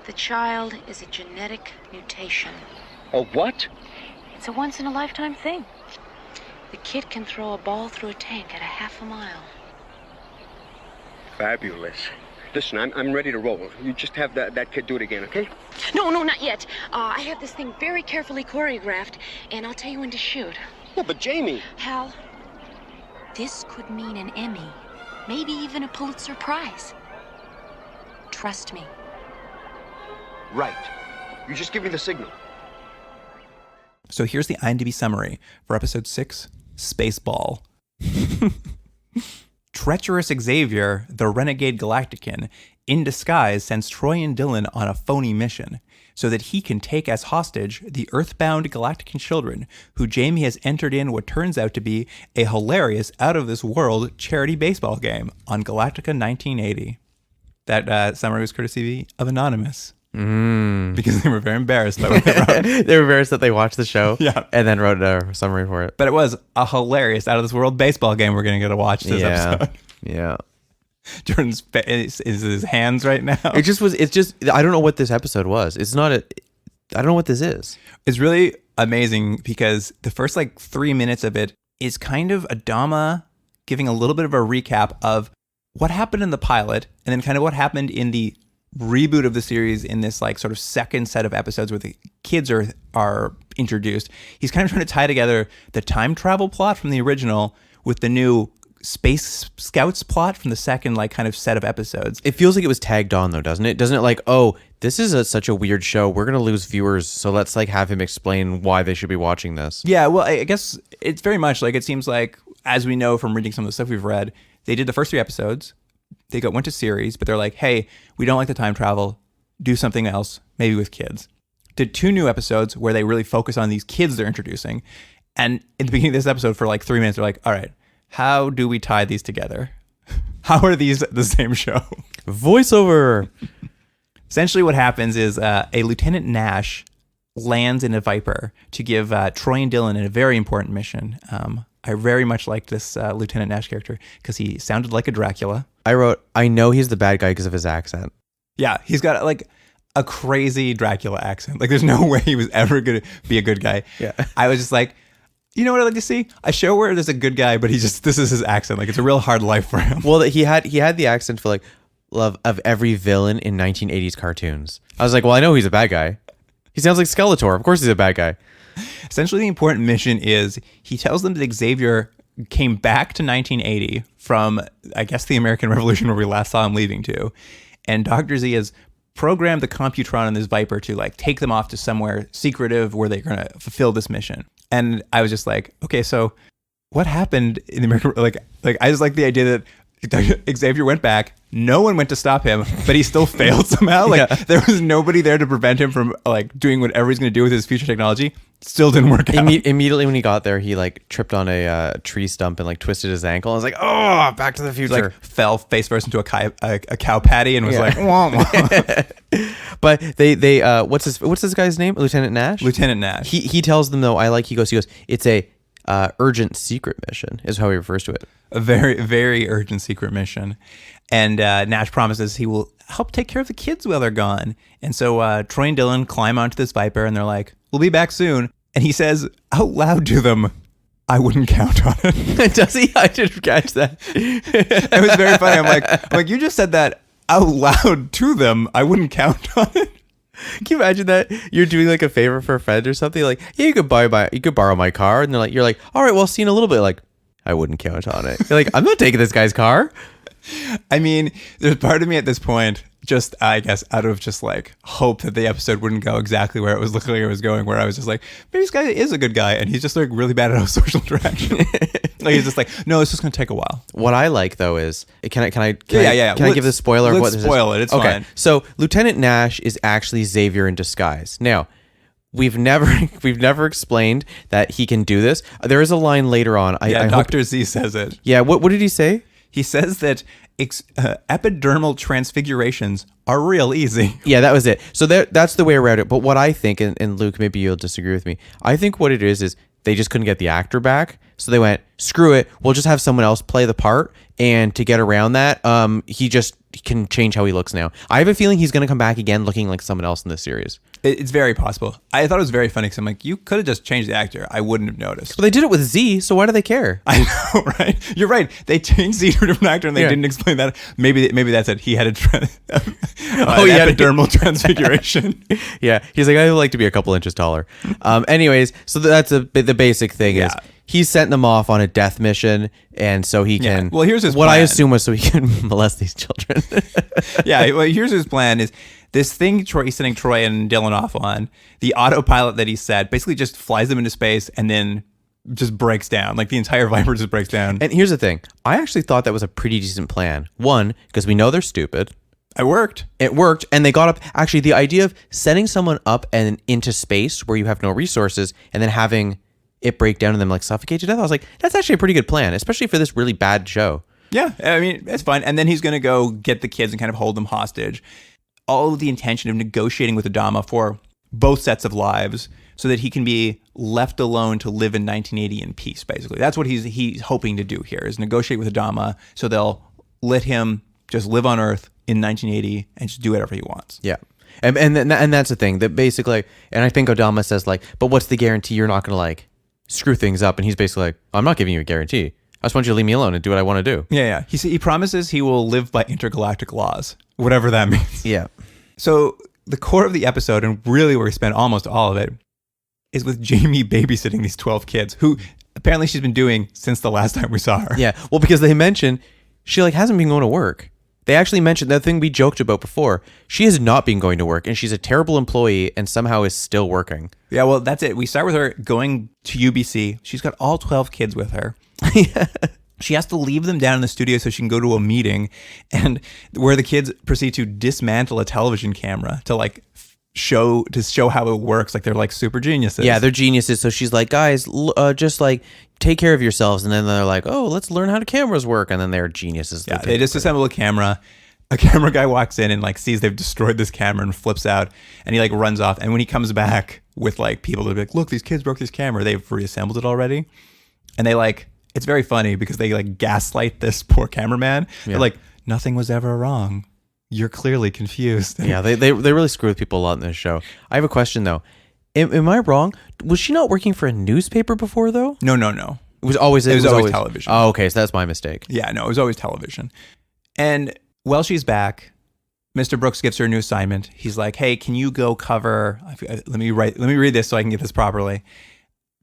The child is a genetic mutation. A what? It's a once-in-a-lifetime thing. The kid can throw a ball through a tank at a half a mile. Fabulous. Listen, I'm ready to roll. You just have that kid do it again, okay? No, not yet. I have this thing very carefully choreographed, and I'll tell you when to shoot. Yeah, but Jamie... Hal, this could mean an Emmy, maybe even a Pulitzer Prize. Trust me. Right. You just give me the signal. So here's the IMDb summary for episode 6, Spaceball. Treacherous Xavier, the renegade Galactican, in disguise sends Troy and Dillon on a phony mission so that he can take as hostage the earthbound Galactican children who Jamie has entered in what turns out to be a hilarious out-of-this-world charity baseball game on Galactica 1980. That summary was courtesy of Anonymous. Because they were very embarrassed by what they wrote. They were embarrassed that they watched the show and then wrote a summary for it. But it was a hilarious out-of-this-world baseball game we're going to get to watch this episode. Yeah. Jordan's face is his hands right now. It's just, I don't know what this episode was. I don't know what this is. It's really amazing because the first 3 minutes of it is kind of Adama giving a little bit of a recap of what happened in the pilot and then kind of what happened in the reboot of the series in this sort of second set of episodes where the kids are introduced. He's kind of trying to tie together the time travel plot from the original with the new Space Scouts plot from the second kind of set of episodes. It feels like it was tagged on though, doesn't it? Doesn't it oh, this is such a weird show. We're going to lose viewers. So let's have him explain why they should be watching this. Yeah. Well, I guess it's very much it seems like, as we know from reading some of the stuff we've read, they did the first 3 episodes. They went to series, but they're like, hey, we don't like the time travel. Do something else, maybe with kids. Did 2 new episodes where they really focus on these kids they're introducing. And in the beginning of this episode, for 3 minutes, they're like, all right, how do we tie these together? How are these the same show? Voiceover. Essentially what happens is a Lieutenant Nash lands in a Viper to give Troy and Dylan a very important mission. I very much liked this Lieutenant Nash character because he sounded like a Dracula. I wrote, I know he's the bad guy because of his accent. Yeah, he's got like a crazy Dracula accent. Like there's no way he was ever going to be a good guy. Yeah. I was just like, you know what I'd like to see? A show where there's a good guy, but this is his accent. Like it's a real hard life for him. Well, he had the accent for like love of every villain in 1980s cartoons. I was like, well, I know he's a bad guy. He sounds like Skeletor. Of course he's a bad guy. Essentially, the important mission is he tells them that Xavier came back to 1980 from, I guess, the American Revolution where we last saw him leaving to. And Dr. Z has programmed the Computron in this Viper to like take them off to somewhere secretive where they're going to fulfill this mission. And I was just like, okay, so what happened in the American, like I just like the idea that Xavier went back. No one went to stop him, but he still failed somehow. Like there was nobody there to prevent him from like doing whatever he's going to do with his future technology. Still didn't work out. Immediately when he got there, he like tripped on a tree stump and like twisted his ankle. I was like, oh, Back to the Future. He, like fell face first into a cow patty and was like, wah, wah. But they what's this guy's name? Lieutenant Nash. Lieutenant Nash. He tells them though. He goes. It's a urgent secret mission is how he refers to it. A very, very urgent secret mission. And Nash promises he will help take care of the kids while they're gone. And so Troy and Dylan climb onto this Viper and they're like, we'll be back soon. And he says out loud to them, I wouldn't count on it. Does he? I didn't catch that. It was very funny. I'm like, you just said that out loud to them. I wouldn't count on it. Can you imagine that you're doing like a favor for a friend or something? Like, yeah, you could borrow my car, and you're like, all right, well, see you in a little bit. Like, I wouldn't count on it. You're like, I'm not taking this guy's car. I mean, there's part of me at this point, just I guess out of just like hope that the episode wouldn't go exactly where it was looking like it was going, where I was just like, maybe this guy is a good guy, and he's just like really bad at social interaction. Like he's just like, no, it's just gonna take a while. What I like though is, can I give the spoiler of what this is? Let's spoil it. It's okay. Fine. So Lieutenant Nash is actually Xavier in disguise. Now, we've never explained that he can do this. There is a line later on. Dr. Z says it. Yeah. What did he say? He says that epidermal transfigurations are real easy. Yeah, that was it. So that's the way around it. But what I think, and Luke, maybe you'll disagree with me. I think what it is they just couldn't get the actor back. So they went, screw it. We'll just have someone else play the part. And to get around that, he can change how he looks now. I have a feeling he's going to come back again looking like someone else in this series. It's very possible. I thought it was very funny because I'm like, you could have just changed the actor. I wouldn't have noticed. Well, they did it with Z, so why do they care? I know, right? You're right. They changed Z to a different actor and they didn't explain that. Maybe that's it. He had epidermal transfiguration. Yeah. He's like, I would like to be a couple inches taller. Anyways, so that's the basic thing is he's sent them off on a death mission, and so he can. Well, here's his what plan. I assume was so he can molest these children. Yeah. Well, here's his plan is this thing he's sending Troy and Dylan off on, the autopilot that he set basically just flies them into space and then just breaks down. Like the entire Viper just breaks down. And here's the thing. I actually thought that was a pretty decent plan. One, because we know they're stupid. It worked. And they got up. Actually, the idea of sending someone up and into space where you have no resources and then having it break down and them like suffocate to death. I was like, that's actually a pretty good plan, especially for this really bad show. Yeah, I mean, it's fine. And then he's going to go get the kids and kind of hold them hostage. All with the intention of negotiating with Adama for both sets of lives so that he can be left alone to live in 1980 in peace, basically. That's what he's hoping to do here, is negotiate with Adama so they'll let him just live on Earth in 1980 and just do whatever he wants. Yeah. And that's the thing, that basically, and I think Adama says like, but what's the guarantee you're not going to like screw things up? And he's basically like, I'm not giving you a guarantee. I just want you to leave me alone and do what I want to do. Yeah. He promises he will live by intergalactic laws, whatever that means. Yeah. So the core of the episode, and really where we spend almost all of it, is with Jamie babysitting these 12 kids, who apparently she's been doing since the last time we saw her. Yeah. Well, because they mentioned she like hasn't been going to work. They actually mentioned that thing we joked about before. She has not been going to work, and she's a terrible employee and somehow is still working. Yeah, well, that's it. We start with her going to UBC. She's got all 12 kids with her. Yeah. She has to leave them down in the studio so she can go to a meeting, and where the kids proceed to dismantle a television camera to like show how it works. Like they're like super geniuses. Yeah, they're geniuses. So she's like, guys, just like take care of yourselves. And then they're like, oh, let's learn how the cameras work. And then they're geniuses. Yeah, they disassemble a camera. a camera guy walks in and like sees they've destroyed this camera and flips out, and he like runs off. And when he comes back with like people to be like, look, these kids broke this camera, they've reassembled it already. And they like, it's very funny because they like gaslight this poor cameraman. They're like, nothing was ever wrong. You're clearly confused. Yeah, they really screw with people a lot in this show. I have a question though. Am I wrong? Was she not working for a newspaper before though? No. It was always television. Oh, okay, so that's my mistake. Yeah, no, it was always television. And while she's back, Mr. Brooks gives her a new assignment. He's like, hey, can you go cover, let me read this so I can get this properly.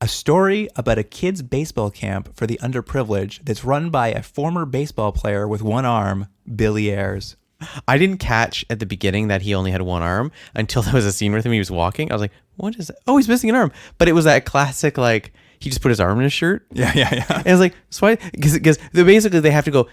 A story about a kid's baseball camp for the underprivileged that's run by a former baseball player with one arm, Billy Ayres. I didn't catch at the beginning that he only had one arm until there was a scene with him. He was walking. I was like, what is that? Oh, he's missing an arm. But it was that classic, like, he just put his arm in his shirt. Yeah. And I was like, so why? Because basically they have to go,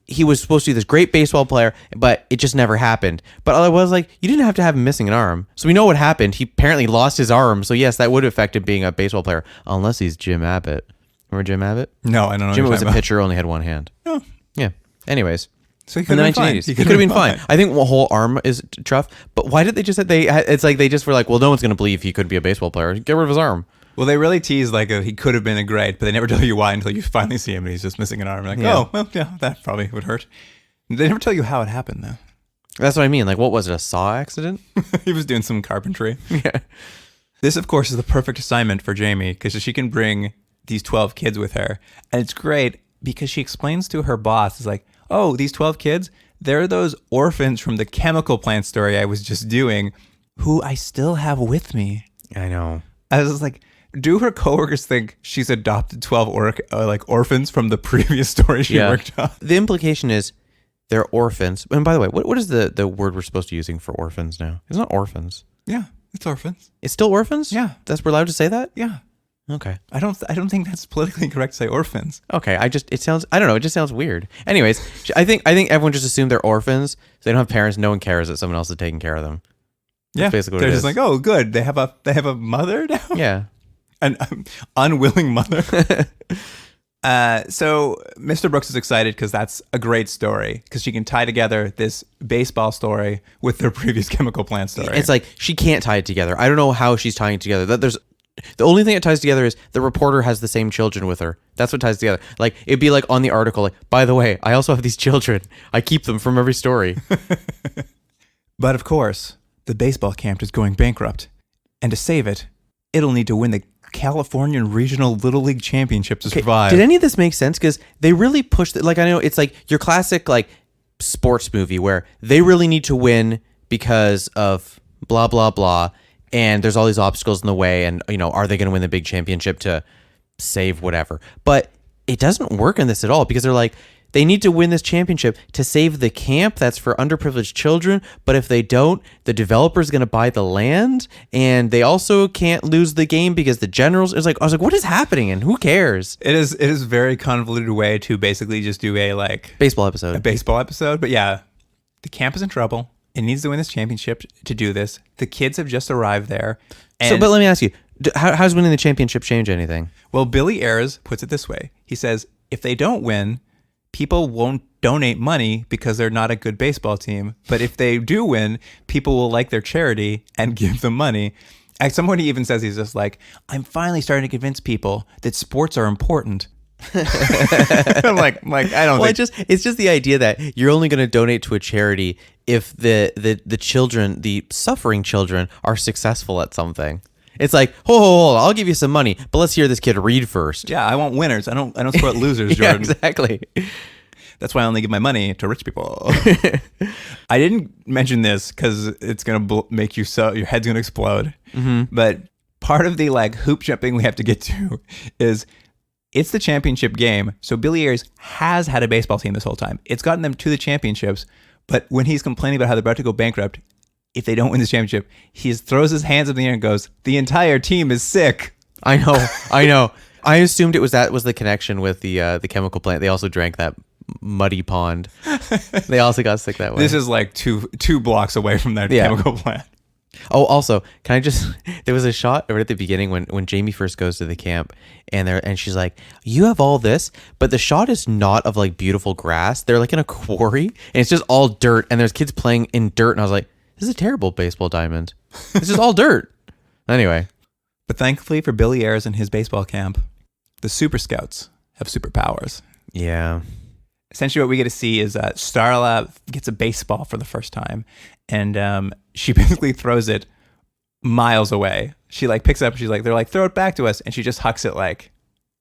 he was supposed to be this great baseball player, but it just never happened. But I was like, you didn't have to have him missing an arm. So we know what happened. He apparently lost his arm. So yes, that would have affected being a baseball player, unless he's Jim Abbott. Remember Jim Abbott? No, I don't know. Jim was a pitcher, only had one hand. Oh. Yeah. Anyways. So he could have been fine. He could have been fine. I think the whole arm is tough. But why did they just it's like they just were like, well, no one's going to believe he could be a baseball player. Get rid of his arm. Well, they really tease like he could have been a great, but they never tell you why until you finally see him and he's just missing an arm. Like, oh, well, yeah, that probably would hurt. They never tell you how it happened, though. That's what I mean. Like, what was it, a saw accident? He was doing some carpentry. Yeah. This, of course, is the perfect assignment for Jamie because she can bring these 12 kids with her. And it's great because she explains to her boss, is like, oh, these 12 kids, they're those orphans from the chemical plant story I was just doing who I still have with me. I know. I was like, do her coworkers think she's adopted 12 orphans from the previous story she worked on? The implication is they're orphans. And by the way, what is the word we're supposed to be using for orphans now? It's not orphans. Yeah, it's orphans. It's still orphans? Yeah. We're allowed to say that? Yeah. Okay. I don't think that's politically correct to say orphans. Okay. I don't know. It just sounds weird. Anyways, I think everyone just assumed they're orphans. So they don't have parents. No one cares that someone else is taking care of them. That's basically what they're it just is. like, oh, good. They have a mother now. Yeah. An unwilling mother. So Mr. Brooks is excited because that's a great story because she can tie together this baseball story with their previous chemical plant story. It's like she can't tie it together. I don't know how she's tying it together. The only thing that ties together is the reporter has the same children with her. That's what ties together. Like it'd be like on the article, like, by the way, I also have these children. I keep them from every story. But of course, the baseball camp is going bankrupt, and to save it, it'll need to win the California Regional Little League Championship to survive. Did any of this make sense? Because they really pushed it. Like, I know it's like your classic like sports movie where they really need to win because of blah blah blah, and there's all these obstacles in the way, and are they going to win the big championship to save whatever? But it doesn't work in this at all because they're like, they need to win this championship to save the camp that's for underprivileged children. But if they don't, the developer's going to buy the land, and they also can't lose the game because the generals. I was like, what is happening? And who cares? It is a very convoluted way to basically just do a baseball episode. But yeah, the camp is in trouble. It needs to win this championship to do this. The kids have just arrived there. But let me ask you, how's winning the championship change anything? Well, Billy Ayres puts it this way. He says, if they don't win, people won't donate money because they're not a good baseball team. But if they do win, people will like their charity and give them money. At some point, he even says, he's just like, I'm finally starting to convince people that sports are important. I'm like, I don't think. It's just the idea that you're only going to donate to a charity if the children, the suffering children, are successful at something. It's like, hold on, I'll give you some money, but let's hear this kid read first. Yeah, I want winners. I don't support losers, Jordan. Yeah, exactly. That's why I only give my money to rich people. I didn't mention this because it's gonna make you your head's gonna explode. Mm-hmm. But part of the hoop jumping we have to get to is it's the championship game. So Billy Ayres has had a baseball team this whole time. It's gotten them to the championships. But when he's complaining about how they're about to go bankrupt, if they don't win this championship, he throws his hands in the air and goes, the entire team is sick. I know. I assumed that was the connection with the chemical plant. They also drank that muddy pond. They also got sick that way. This is like two blocks away from that chemical plant. Oh, also, can I just? There was a shot right at the beginning when Jamie first goes to the camp, and she's like, "You have all this," but the shot is not of like beautiful grass. They're like in a quarry, and it's just all dirt, and there's kids playing in dirt, and I was like, "This is a terrible baseball diamond. This is all dirt." Anyway, But thankfully for Billy Ayres and his baseball camp, the Super Scouts have superpowers. yeah, Essentially what we get to see is Starla gets a baseball for the first time, and she basically throws it miles away. She like picks it up, she's like, they're like, throw it back to us, and she just hucks it like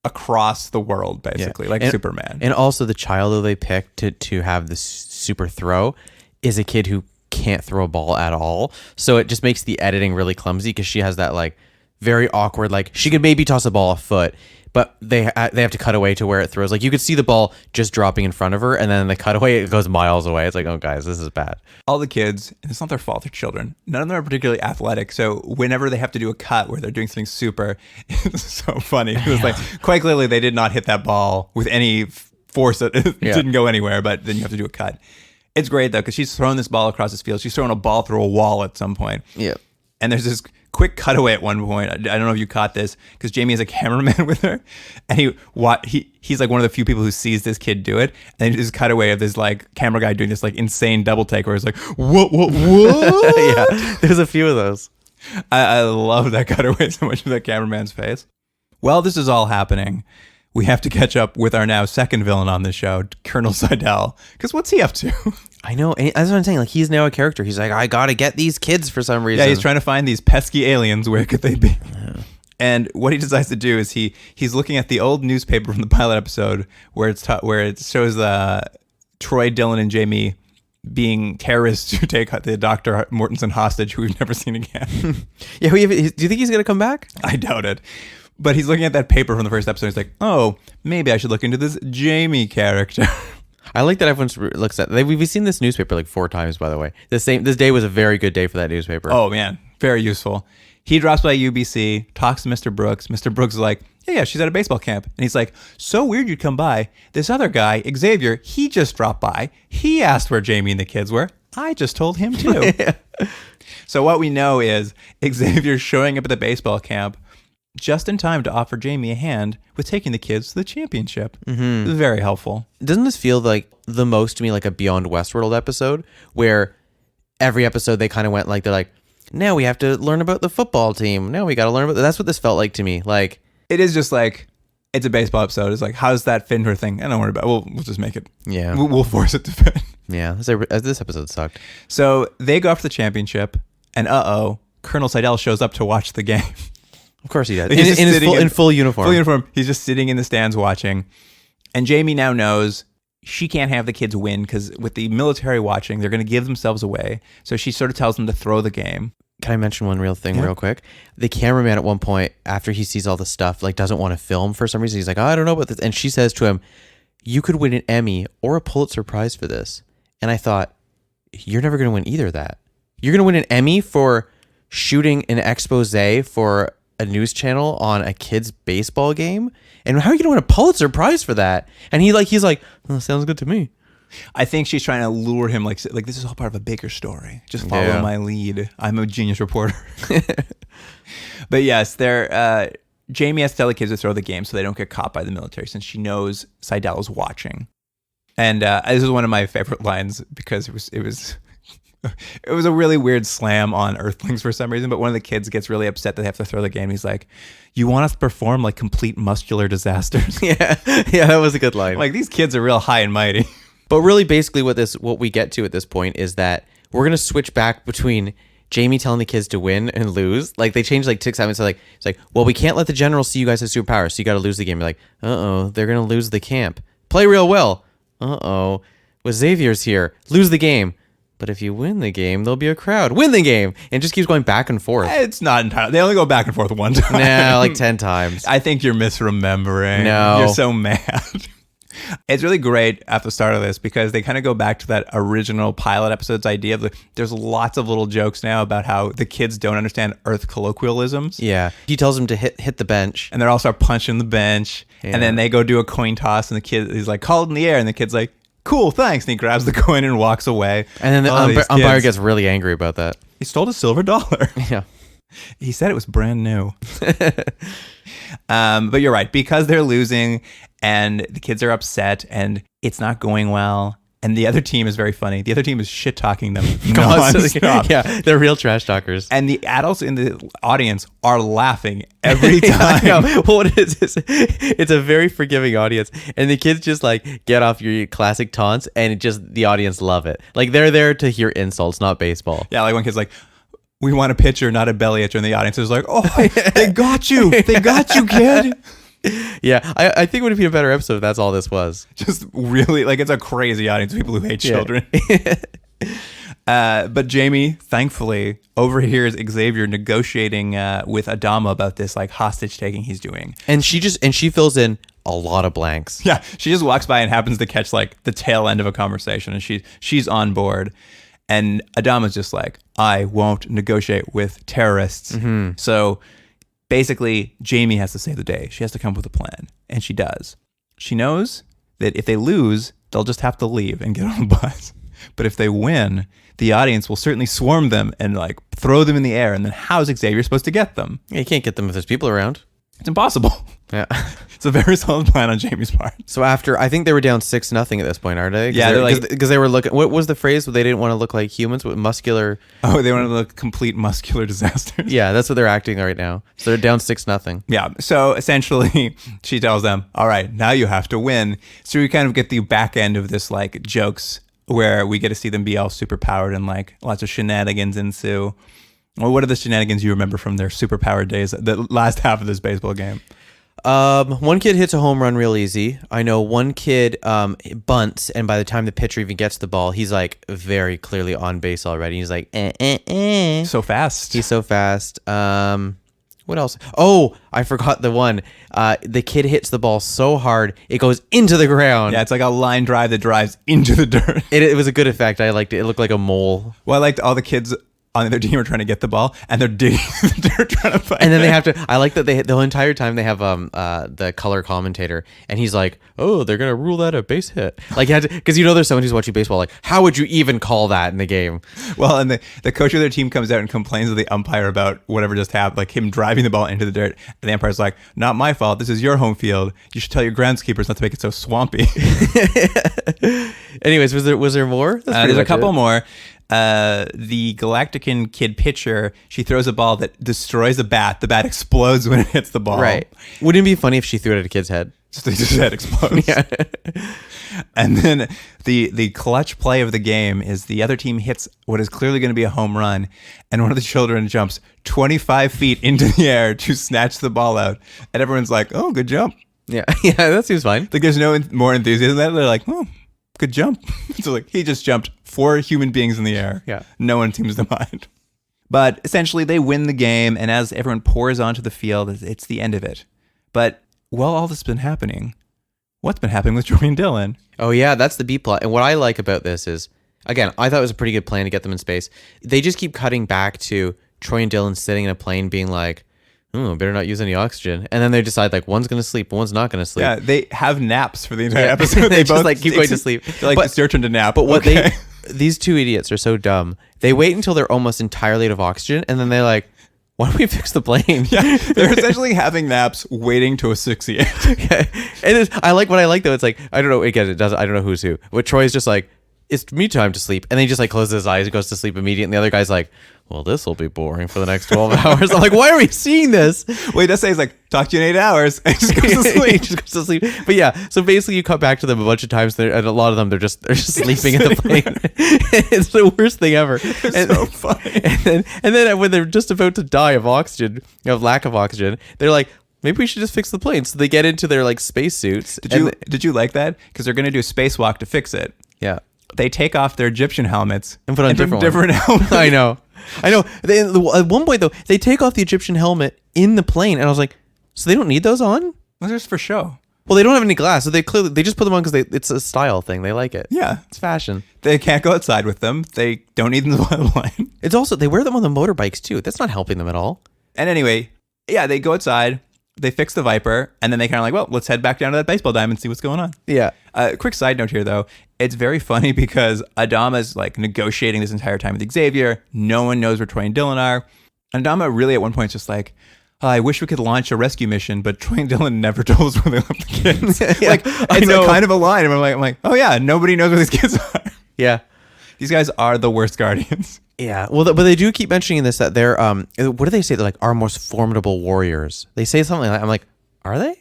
across the world, basically, like Superman. And also the child that they picked to have this super throw is a kid who can't throw a ball at all. So it just makes the editing really clumsy because she has that like very awkward, like she could maybe toss a ball a foot, but they have to cut away to where it throws. Like you could see the ball just dropping in front of her, and then the cutaway, it goes miles away. It's like, oh guys, this is bad. All the kids, and it's not their fault, they're children. None of them are particularly athletic. So whenever they have to do a cut where they're doing something super, it's so funny. It was like, quite clearly they did not hit that ball with any force. That it didn't go anywhere, but then you have to do a cut. It's great though, because she's throwing this ball across this field. She's throwing a ball through a wall at some point. Yeah. And there's this quick cutaway at one point. I don't know if you caught this, because Jamie is a cameraman with her, and he's like one of the few people who sees this kid do it. And there's this cutaway of this like camera guy doing this like insane double take where it's like, what? Yeah, there's a few of those. I love that cutaway so much of that cameraman's face. While this is all happening, we have to catch up with our now second villain on this show, Colonel Seidel, because what's he up to? I know. And that's what I'm saying. Like he's now a character. He's like, I gotta get these kids for some reason. Yeah, he's trying to find these pesky aliens. Where could they be? Yeah. And what he decides to do is he's looking at the old newspaper from the pilot episode where it shows Troy, Dylan, and Jamie being terrorists who take the Dr. Mortensen hostage, who we've never seen again. Yeah, do you think he's gonna come back? I doubt it. But he's looking at that paper from the first episode. He's like, oh, maybe I should look into this Jamie character. I like that everyone looks at. We've seen this newspaper like 4 times, by the way. This day was a very good day for that newspaper. Oh man, very useful. He drops by UBC, talks to Mr. Brooks. Mr. Brooks is like, yeah, she's at a baseball camp. And he's like, so weird you'd come by. This other guy, Xavier, he just dropped by. He asked where Jamie and the kids were. I just told him too. Yeah. So what we know is Xavier's showing up at the baseball camp just in time to offer Jamie a hand with taking the kids to the championship. Mm-hmm. Very helpful. Doesn't this feel like the most to me like a Beyond Westworld episode, where every episode they kind of went like, they're like, now we have to learn about the football team. Now we got to learn about. That's what this felt like to me. Like it is just like, it's a baseball episode. It's like, how does that fit into her thing? I don't worry about it. We'll just make it. Yeah. We'll force it to fit. Yeah. This episode sucked. So they go for the championship, and Colonel Seidel shows up to watch the game. Of course he does. In full uniform. Full uniform. He's just sitting in the stands watching. And Jamie now knows she can't have the kids win, because with the military watching, they're going to give themselves away. So she sort of tells them to throw the game. Can I mention one real thing real quick? The cameraman at one point, after he sees all the stuff, like doesn't want to film for some reason. He's like, oh, I don't know about this. And she says to him, you could win an Emmy or a Pulitzer Prize for this. And I thought, you're never going to win either of that. You're going to win an Emmy for shooting an expose for a news channel on a kid's baseball game, and how are you gonna win a Pulitzer Prize for that? And he's like, oh, sounds good to me. I think she's trying to lure him, like this is all part of a bigger story. Just follow my lead. I'm a genius reporter. But yes, Jamie has to tell the kids to throw the game so they don't get caught by the military, since she knows Seidel is watching. And this is one of my favorite lines, because it was a really weird slam on Earthlings for some reason, but one of the kids gets really upset that they have to throw the game. He's like, you want us to perform like complete muscular disasters? Yeah, that was a good line. Like, these kids are real high and mighty. But really, basically what we get to at this point is that we're going to switch back between Jamie telling the kids to win and lose. Like, they changed like 6 times. So like, it's like, well, we can't let the general see you guys have superpowers, so you got to lose the game. You're like, they're going to lose the camp. Play real well. Well, Xavier's here. Lose the game. But if you win the game, there'll be a crowd. Win the game! And it just keeps going back and forth. It's not entirely. They only go back and forth one time. Nah, like 10 times. I think you're misremembering. No. You're so mad. It's really great at the start of this, because they kind of go back to that original pilot episode's idea of there's lots of little jokes now about how the kids don't understand Earth colloquialisms. Yeah. He tells them to hit the bench. And they're all start punching the bench. Yeah. And then they go do a coin toss, and the kid is like, called in the air, and the kid's like, cool, thanks. And he grabs the coin and walks away. And then the umpire gets really angry about that. He stole a silver dollar. Yeah. He said it was brand new. But you're right. Because they're losing and the kids are upset and it's not going well. And the other team is very funny. The other team is shit-talking them nonstop. Yeah, they're real trash talkers. And the adults in the audience are laughing every time. Yeah, well, what is this? It's a very forgiving audience. And the kids just like get off your classic taunts and it just the audience love it. Like they're there to hear insults, not baseball. Yeah, like one kid's like, we want a pitcher, not a belly itcher. And the audience is like, oh, they got you. They got you, kid. Yeah, I think it would be a better episode if that's all this was. Just really, like, it's a crazy audience of people who hate children. But Jamie, thankfully, overhears Xavier negotiating with Adama about this, like, hostage taking he's doing. And she fills in a lot of blanks. Yeah, she just walks by and happens to catch, like, the tail end of a conversation, and she's on board. And Adama's just like, I won't negotiate with terrorists. Mm-hmm. So basically, Jamie has to save the day. She has to come up with a plan. And she does. She knows that if they lose, they'll just have to leave and get on the bus. But if they win, the audience will certainly swarm them and like throw them in the air. And then how's Xavier supposed to get them? Yeah, you can't get them if there's people around. It's impossible. Yeah. It's a very solid plan on Jamie's part. So after, I think they were down 6-0 at this point, aren't they? Yeah, because they were looking. What was the phrase? They didn't want to look like humans with muscular. Oh, they want to look complete muscular disasters. Yeah, that's what they're acting right now. So they're down 6-0. Yeah. So essentially, she tells them, "All right, now you have to win." So we kind of get the back end of this like jokes where we get to see them be all super powered and like lots of shenanigans ensue. Well, what are the shenanigans you remember from their superpowered days? The last half of this baseball game. One kid hits a home run real easy. I know one kid bunts, and by the time the pitcher even gets the ball, he's like very clearly on base already. He's like, So fast. He's so fast. What else? Oh, I forgot the one. The kid hits the ball so hard it goes into the ground. Yeah, it's like a line drive that drives into the dirt. It was a good effect. I liked it. It looked like a mole. Well, I liked all the kids on their team are trying to get the ball and they're digging the dirt trying to find it. And then they have to, I like that the whole entire time they have the color commentator and he's like, oh, they're going to rule that a base hit. Like, because you know there's someone who's watching baseball like, how would you even call that in the game? Well, and the coach of their team comes out and complains to the umpire about whatever just happened, like him driving the ball into the dirt. And the umpire's like, not my fault. This is your home field. You should tell your groundskeepers not to make it so swampy. Anyways, was there more? There's a couple more. The Galactican kid pitcher, she throws a ball that destroys a bat. The bat explodes when it hits the ball. Right. Wouldn't it be funny if she threw it at a kid's head? Just his head explodes. Yeah. And then the clutch play of the game is the other team hits what is clearly going to be a home run, and one of the children jumps 25 feet into the air to snatch the ball out. And everyone's like, oh, good jump. Yeah, yeah, that seems fine. Like there's no more enthusiasm than that. They're like, oh, good jump. So like he just jumped 4 human beings in the air. Yeah. No one seems to mind. But essentially they win the game, and as everyone pours onto the field, it's the end of it. But while all this has been happening, what's been happening with Joey and Dylan? Oh yeah, that's the B plot. And what I like about this is, again, I thought it was a pretty good plan to get them in space. They just keep cutting back to Troy and Dylan sitting in a plane being like, oh, better not use any oxygen. And then they decide like one's going to sleep, one's not going to sleep. Yeah, they have naps for the entire episode. They both like keep going to sleep. They're like, it's your turn to nap. But what these two idiots are so dumb. They wait until they're almost entirely out of oxygen, and then they're like, why don't we fix the plane? Yeah, they're essentially having naps, waiting to asphyxiate. Yeah. And I like what I like though. It's like, I don't know. Again, it does. I don't know who's who. But Troy's just like, it's me time to sleep, and then he just like closes his eyes and goes to sleep immediately. And the other guy's like, well, this will be boring for the next 12 hours. I'm like, why are we seeing this? Well, he does say he's like, talk to you in 8 hours, and just goes to sleep. He just goes to sleep. But yeah, so basically you cut back to them a bunch of times, and a lot of them they're just sleeping in the plane. It's the worst thing ever. It's so funny. And then when they're just about to die of oxygen, of lack of oxygen, they're like, maybe we should just fix the plane. So they get into their like spacesuits. Did you like that? Because they're going to do a spacewalk to fix it. Yeah. They take off their Egyptian helmets and put on different helmets. I know. At one point though, they take off the Egyptian helmet in the plane, and I was like, so they don't need those on? Well, just for show. Well, they don't have any glass, so they just put them on because it's a style thing. They like it. Yeah, it's fashion. They can't go outside with them. They don't need them in the line. It's also they wear them on the motorbikes too. That's not helping them at all. And anyway, yeah, they go outside. they fix the Viper, and then they kind of like, well, let's head back down to that baseball diamond and see what's going on. Yeah. Quick side note here, though. It's very funny because Adama's like negotiating this entire time with Xavier. No one knows where Troy and Dylan are. And Adama really at one point is just like, I wish we could launch a rescue mission, but Troy and Dylan never told us where they left the kids. Yeah, like, it's a kind of a line. And I'm like, oh yeah, nobody knows where these kids are. Yeah. These guys are the worst Guardians. Yeah. Well, but they do keep mentioning this, that they're, what do they say? They're like our most formidable warriors. They say something like, I'm like, are they?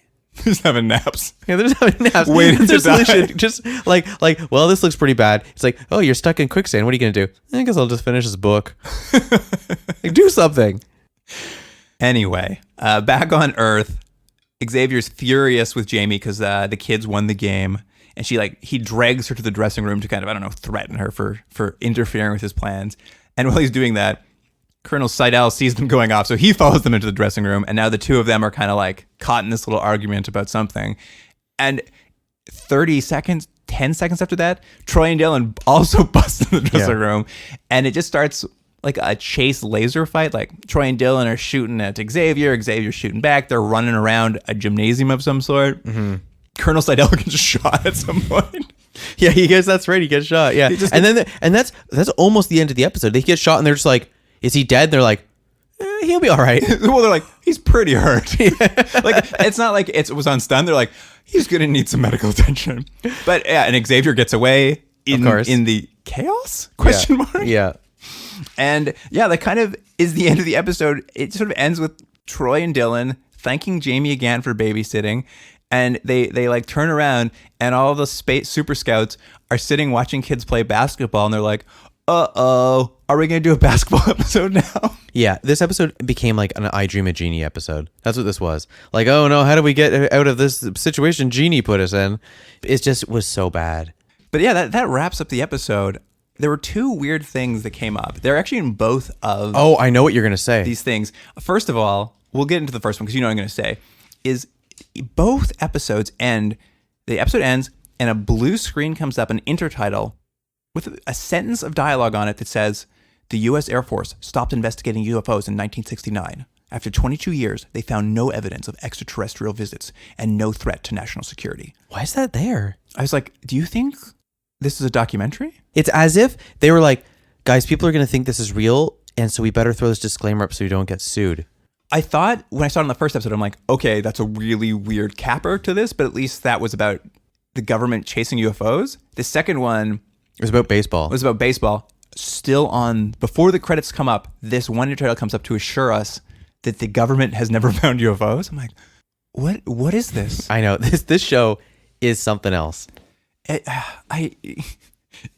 Just having naps. Yeah, they're just having naps. Waiting to die. Just like, well, this looks pretty bad. It's like, oh, you're stuck in quicksand. What are you going to do? I guess I'll just finish this book. Like, do something. Anyway, back on Earth, Xavier's furious with Jamie because the kids won the game. And he drags her to the dressing room to kind of, I don't know, threaten her for interfering with his plans. And while he's doing that, Colonel Seidel sees them going off, so he follows them into the dressing room, and now the two of them are kind of like caught in this little argument about something. And 10 seconds after that, Troy and Dylan also bust in the dressing room, and it just starts like a chase laser fight. Like Troy and Dylan are shooting at Xavier's shooting back. They're running around a gymnasium of some sort. Mm-hmm. Colonel Seidel gets shot at some point. Yeah, that's right. He gets shot. Yeah, and that's almost the end of the episode. They get shot, and they're just like, is he dead? They're like, he'll be all right. Well, they're like, he's pretty hurt. Like, it's not like it was on stun. They're like, he's going to need some medical attention. But yeah, and Xavier gets away in the chaos? Question mark? Yeah. And yeah, that kind of is the end of the episode. It sort of ends with Troy and Dylan thanking Jamie again for babysitting. And they like turn around and all the space super scouts are sitting watching kids play basketball. And they're like, uh-oh, are we going to do a basketball episode now? Yeah, this episode became like an I Dream of Genie episode. That's what this was. Like, oh no, how do we get out of this situation Genie put us in? It just was so bad. But yeah, that wraps up the episode. There were two weird things that came up. They're actually in both of Oh, I know what you're going to say. These things. First of all, we'll get into the first one because you know what I'm going to say, is both episodes end, the episode ends, and a blue screen comes up, an intertitle, with a sentence of dialogue on it that says, the U.S. Air Force stopped investigating UFOs in 1969. After 22 years, they found no evidence of extraterrestrial visits and no threat to national security. Why is that there? I was like, do you think this is a documentary? It's as if they were like, guys, people are going to think this is real, and so we better throw this disclaimer up so we don't get sued. I thought when I saw it in the first episode, I'm like, okay, that's a really weird capper to this, but at least that was about the government chasing UFOs. The second one... It was about baseball. Still on, before the credits come up, this one intertitle comes up to assure us that the government has never found UFOs. I'm like, what is this? I know. This show is something else.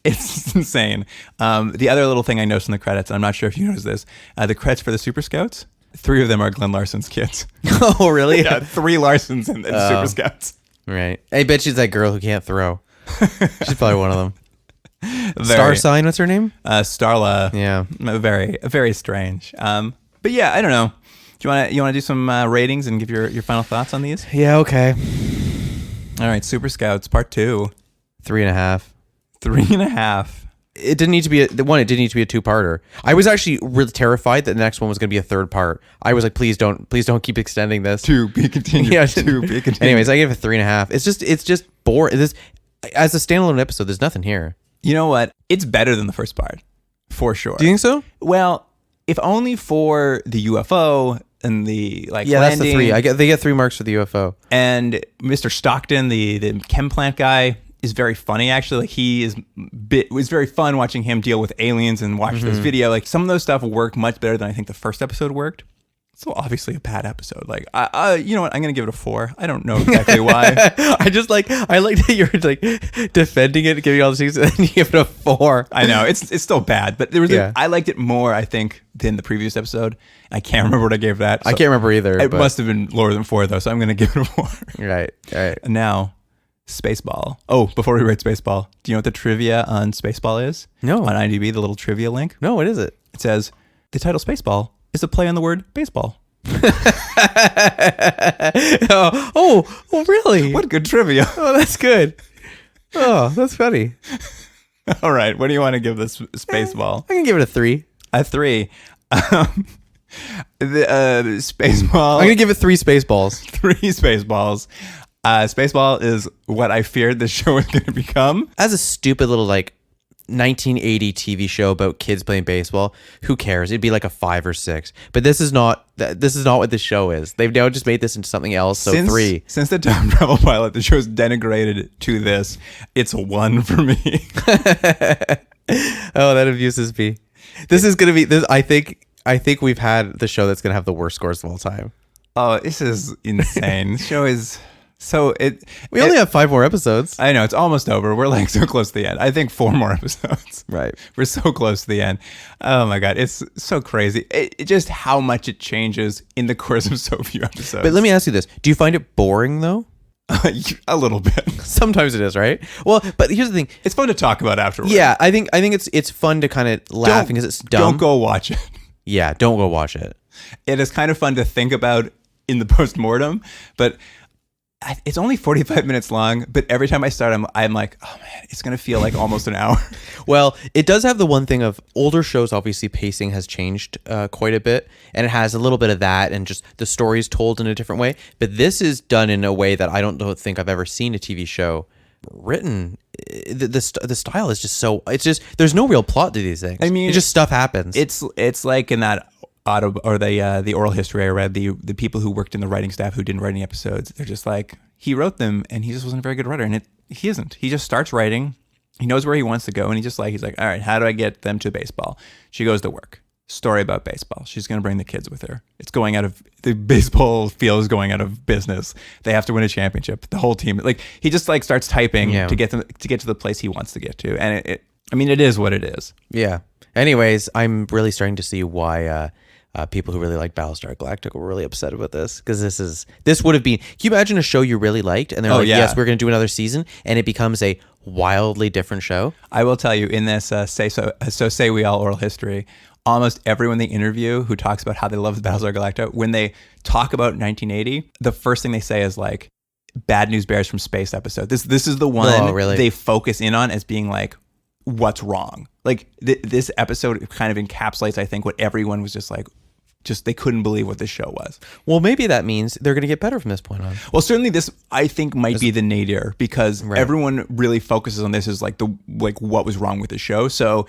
It's insane. The other little thing I noticed in the credits, and I'm not sure if you noticed this, the credits for the Super Scouts, 3 of them are Glenn Larson's kids. Oh, really? Yeah, 3 Larsons in Super Scouts. Right. I bet she's that girl who can't throw. She's probably one of them. Star sign, what's her name? Starla. Yeah. Very strange. But yeah, I don't know. Do you want to do some ratings and give your final thoughts on these? Yeah, okay. All right, Super Scouts Part 2. 3.5. 3.5. It didn't need to be it didn't need to be a 2-parter. I was actually really terrified that the next one was going to be a 3rd part. I was like, please don't keep extending this. To be continued. Yeah, to be continued. Anyways, I gave it a 3.5. It's just boring. As a standalone episode, there's nothing here. You know what? It's better than the first part, for sure. Do you think so? Well, if only for the UFO and the landing. That's the 3. They get 3 marks for the UFO. And Mr. Stockton, the chem plant guy, is very funny. Actually, like it was very fun watching him deal with aliens and watch this video. Like some of those stuff worked much better than I think the first episode worked. So obviously a bad episode. Like, you know what? I'm gonna give it a 4. I don't know exactly why. I like that you're like defending it, giving all the things, and then you give it a 4. I know it's still bad, but there was I liked it more, I think, than the previous episode. I can't remember what I gave that. So I can't remember either. It must have been lower than 4 though, so I'm gonna give it a 4. Right. All right. And now, Spaceball. Oh, before we rate Spaceball, do you know what the trivia on Spaceball is? No. On IMDb, the little trivia link. No, what is it? It says the title Spaceball is a play on the word baseball. oh, really? What good trivia. Oh, that's good. Oh, that's funny. All right. What do you want to give this Spaceball? I can give it a 3. A 3. The Spaceball. I'm gonna give it 3 Spaceballs. 3 Spaceballs. Spaceball is what I feared this show was going to become. As a stupid little like 1980 TV show about kids playing baseball, who cares? It'd be like a 5 or 6. But this is not what this show is. They've now just made this into something else. So 3. Since the time travel pilot, the show's denigrated to this. It's a 1 for me. Oh, that abuses me. This is gonna be this. I think we've had the show that's gonna have the worst scores of all time. Oh, this is insane. The show is so We only have 5 more episodes. I know it's almost over. We're like so close to the end. I think 4 more episodes. Right. We're so close to the end. Oh my god, it's so crazy. It just how much it changes in the course of so few episodes. But let me ask you this: do you find it boring though? A little bit. Sometimes it is, right? Well, but here's the thing: It's fun to talk about afterwards. yeah, I think it's fun to kind of laugh because it's dumb. Don't go watch it. Yeah, don't go watch it. It is kind of fun to think about in the post-mortem, but it's only 45 minutes long. But every time I start, I'm like, oh man, it's gonna feel like almost an hour. Well, it does have the one thing of older shows. Obviously, pacing has changed quite a bit, and it has a little bit of that, and just the story's told in a different way. But this is done in a way that I don't think I've ever seen a TV show written. The style is just so. It's just there's no real plot to these things. I mean, it's just stuff happens. It's like in that the oral history I read, the people who worked in the writing staff who didn't write any episodes, they're just like, he wrote them and he just wasn't a very good writer, and he isn't. He just starts writing. He knows where he wants to go, and he's like, all right, how do I get them to baseball? She goes to work. Story about baseball. She's going to bring the kids with her. It's going out of the baseball field is going out of business. They have to win a championship. The whole team, like he just like starts typing to get to the place he wants to get to, and it is what it is. Yeah. Anyways, I'm really starting to see why people who really like Battlestar Galactica were really upset about this, because this would have been. Can you imagine a show you really liked and they're like, yes, we're going to do another season, and it becomes a wildly different show? I will tell you in this Say We All oral history, almost everyone they interview who talks about how they love the Battlestar Galactica, when they talk about 1980, the first thing they say is like, Bad News Bears from Space episode. This is the one they focus in on as being like, what's wrong? Like this episode kind of encapsulates, I think, what everyone was just like, they couldn't believe what this show was. Well, maybe that means they're going to get better from this point on. Well, certainly this, I think, might be the nadir, because everyone really focuses on this as like what was wrong with the show. So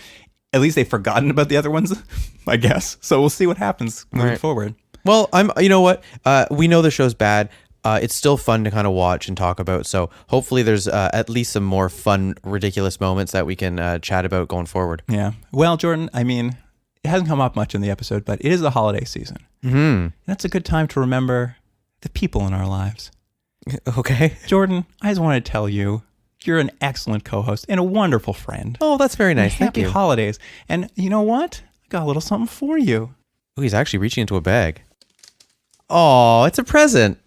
at least they've forgotten about the other ones, I guess. So we'll see what happens moving forward. Well, you know what? We know the show's bad. It's still fun to kind of watch and talk about. So hopefully there's at least some more fun, ridiculous moments that we can chat about going forward. Yeah. Well, Jordan, I mean, it hasn't come up much in the episode, but it is the holiday season. Mm-hmm. And that's a good time to remember the people in our lives. Okay. Jordan, I just want to tell you, you're an excellent co-host and a wonderful friend. Oh, that's very nice. Thank you. Happy holidays. And you know what? I got a little something for you. Oh, he's actually reaching into a bag. Oh, it's a present.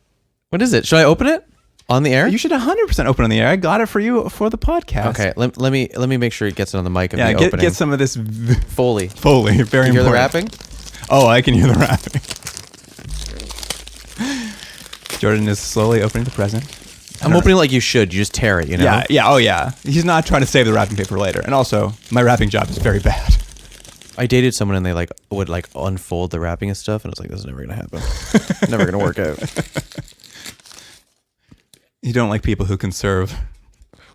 What is it? Should I open it on the air? You should 100% open on the air. I got it for you for the podcast. Okay, let me make sure it gets it on the mic of me opening. Get some of this Foley. Very important. Can you hear the rapping? Oh, I can hear the rapping. Jordan is slowly opening the present. I'm opening it like you should. You just tear it, you know? Yeah. Oh, yeah. He's not trying to save the wrapping paper later. And also, my wrapping job is very bad. I dated someone and they would unfold the wrapping and stuff, and I was like, this is never gonna happen. Never gonna work out. You don't like people who conserve.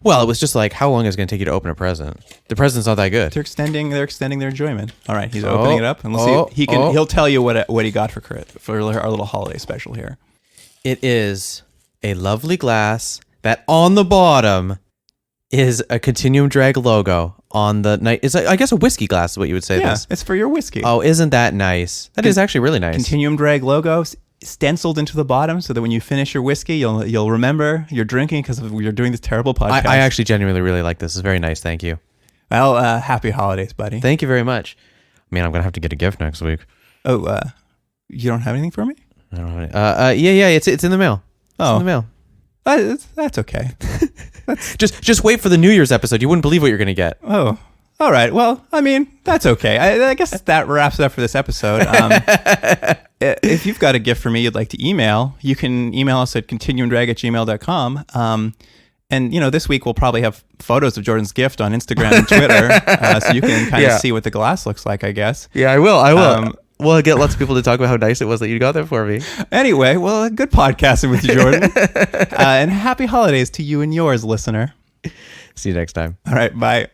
Well, it was just like, how long is it going to take you to open a present? The present's not that good. They're extending their enjoyment. All right, he's opening it up, and let's see. He'll tell you what he got for our little holiday special here. It is a lovely glass that on the bottom is a Continuum Drag logo on the night. It's I guess a whiskey glass is what you would say. Yeah, this. It's for your whiskey. Oh, isn't that nice? That is actually really nice. Continuum Drag logo stenciled into the bottom, so that when you finish your whiskey, you'll remember you're drinking because you're doing this terrible podcast. I actually genuinely really like this. It's very nice. Thank you. Well, happy holidays, buddy. Thank you very much. I mean, I'm gonna have to get a gift next week. Oh, you don't have anything for me? I don't have any. Yeah. It's in the mail. It's in the mail. That's okay. Just wait for the New Year's episode. You wouldn't believe what you're gonna get. Oh. All right. Well, I mean, that's okay. I guess that wraps it up for this episode. If you've got a gift for me you'd like to email, you can email us at continuumdrag@gmail.com. And, this week we'll probably have photos of Jordan's gift on Instagram and Twitter, so you can kind of see what the glass looks like, I guess. Yeah, I will. We'll get lots of people to talk about how nice it was that you got that for me. Anyway, well, good podcasting with you, Jordan. And happy holidays to you and yours, listener. See you next time. All right, bye.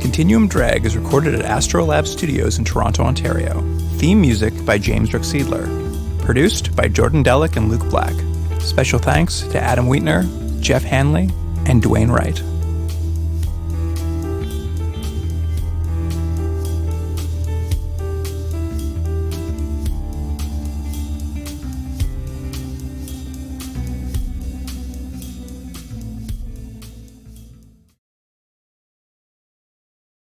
Continuum Drag is recorded at Astrolab Studios in Toronto, Ontario. Theme music by James Rick-Siedler. Produced by Jordan Delic and Luke Black. Special thanks to Adam Wheatner, Jeff Hanley, and Dwayne Wright.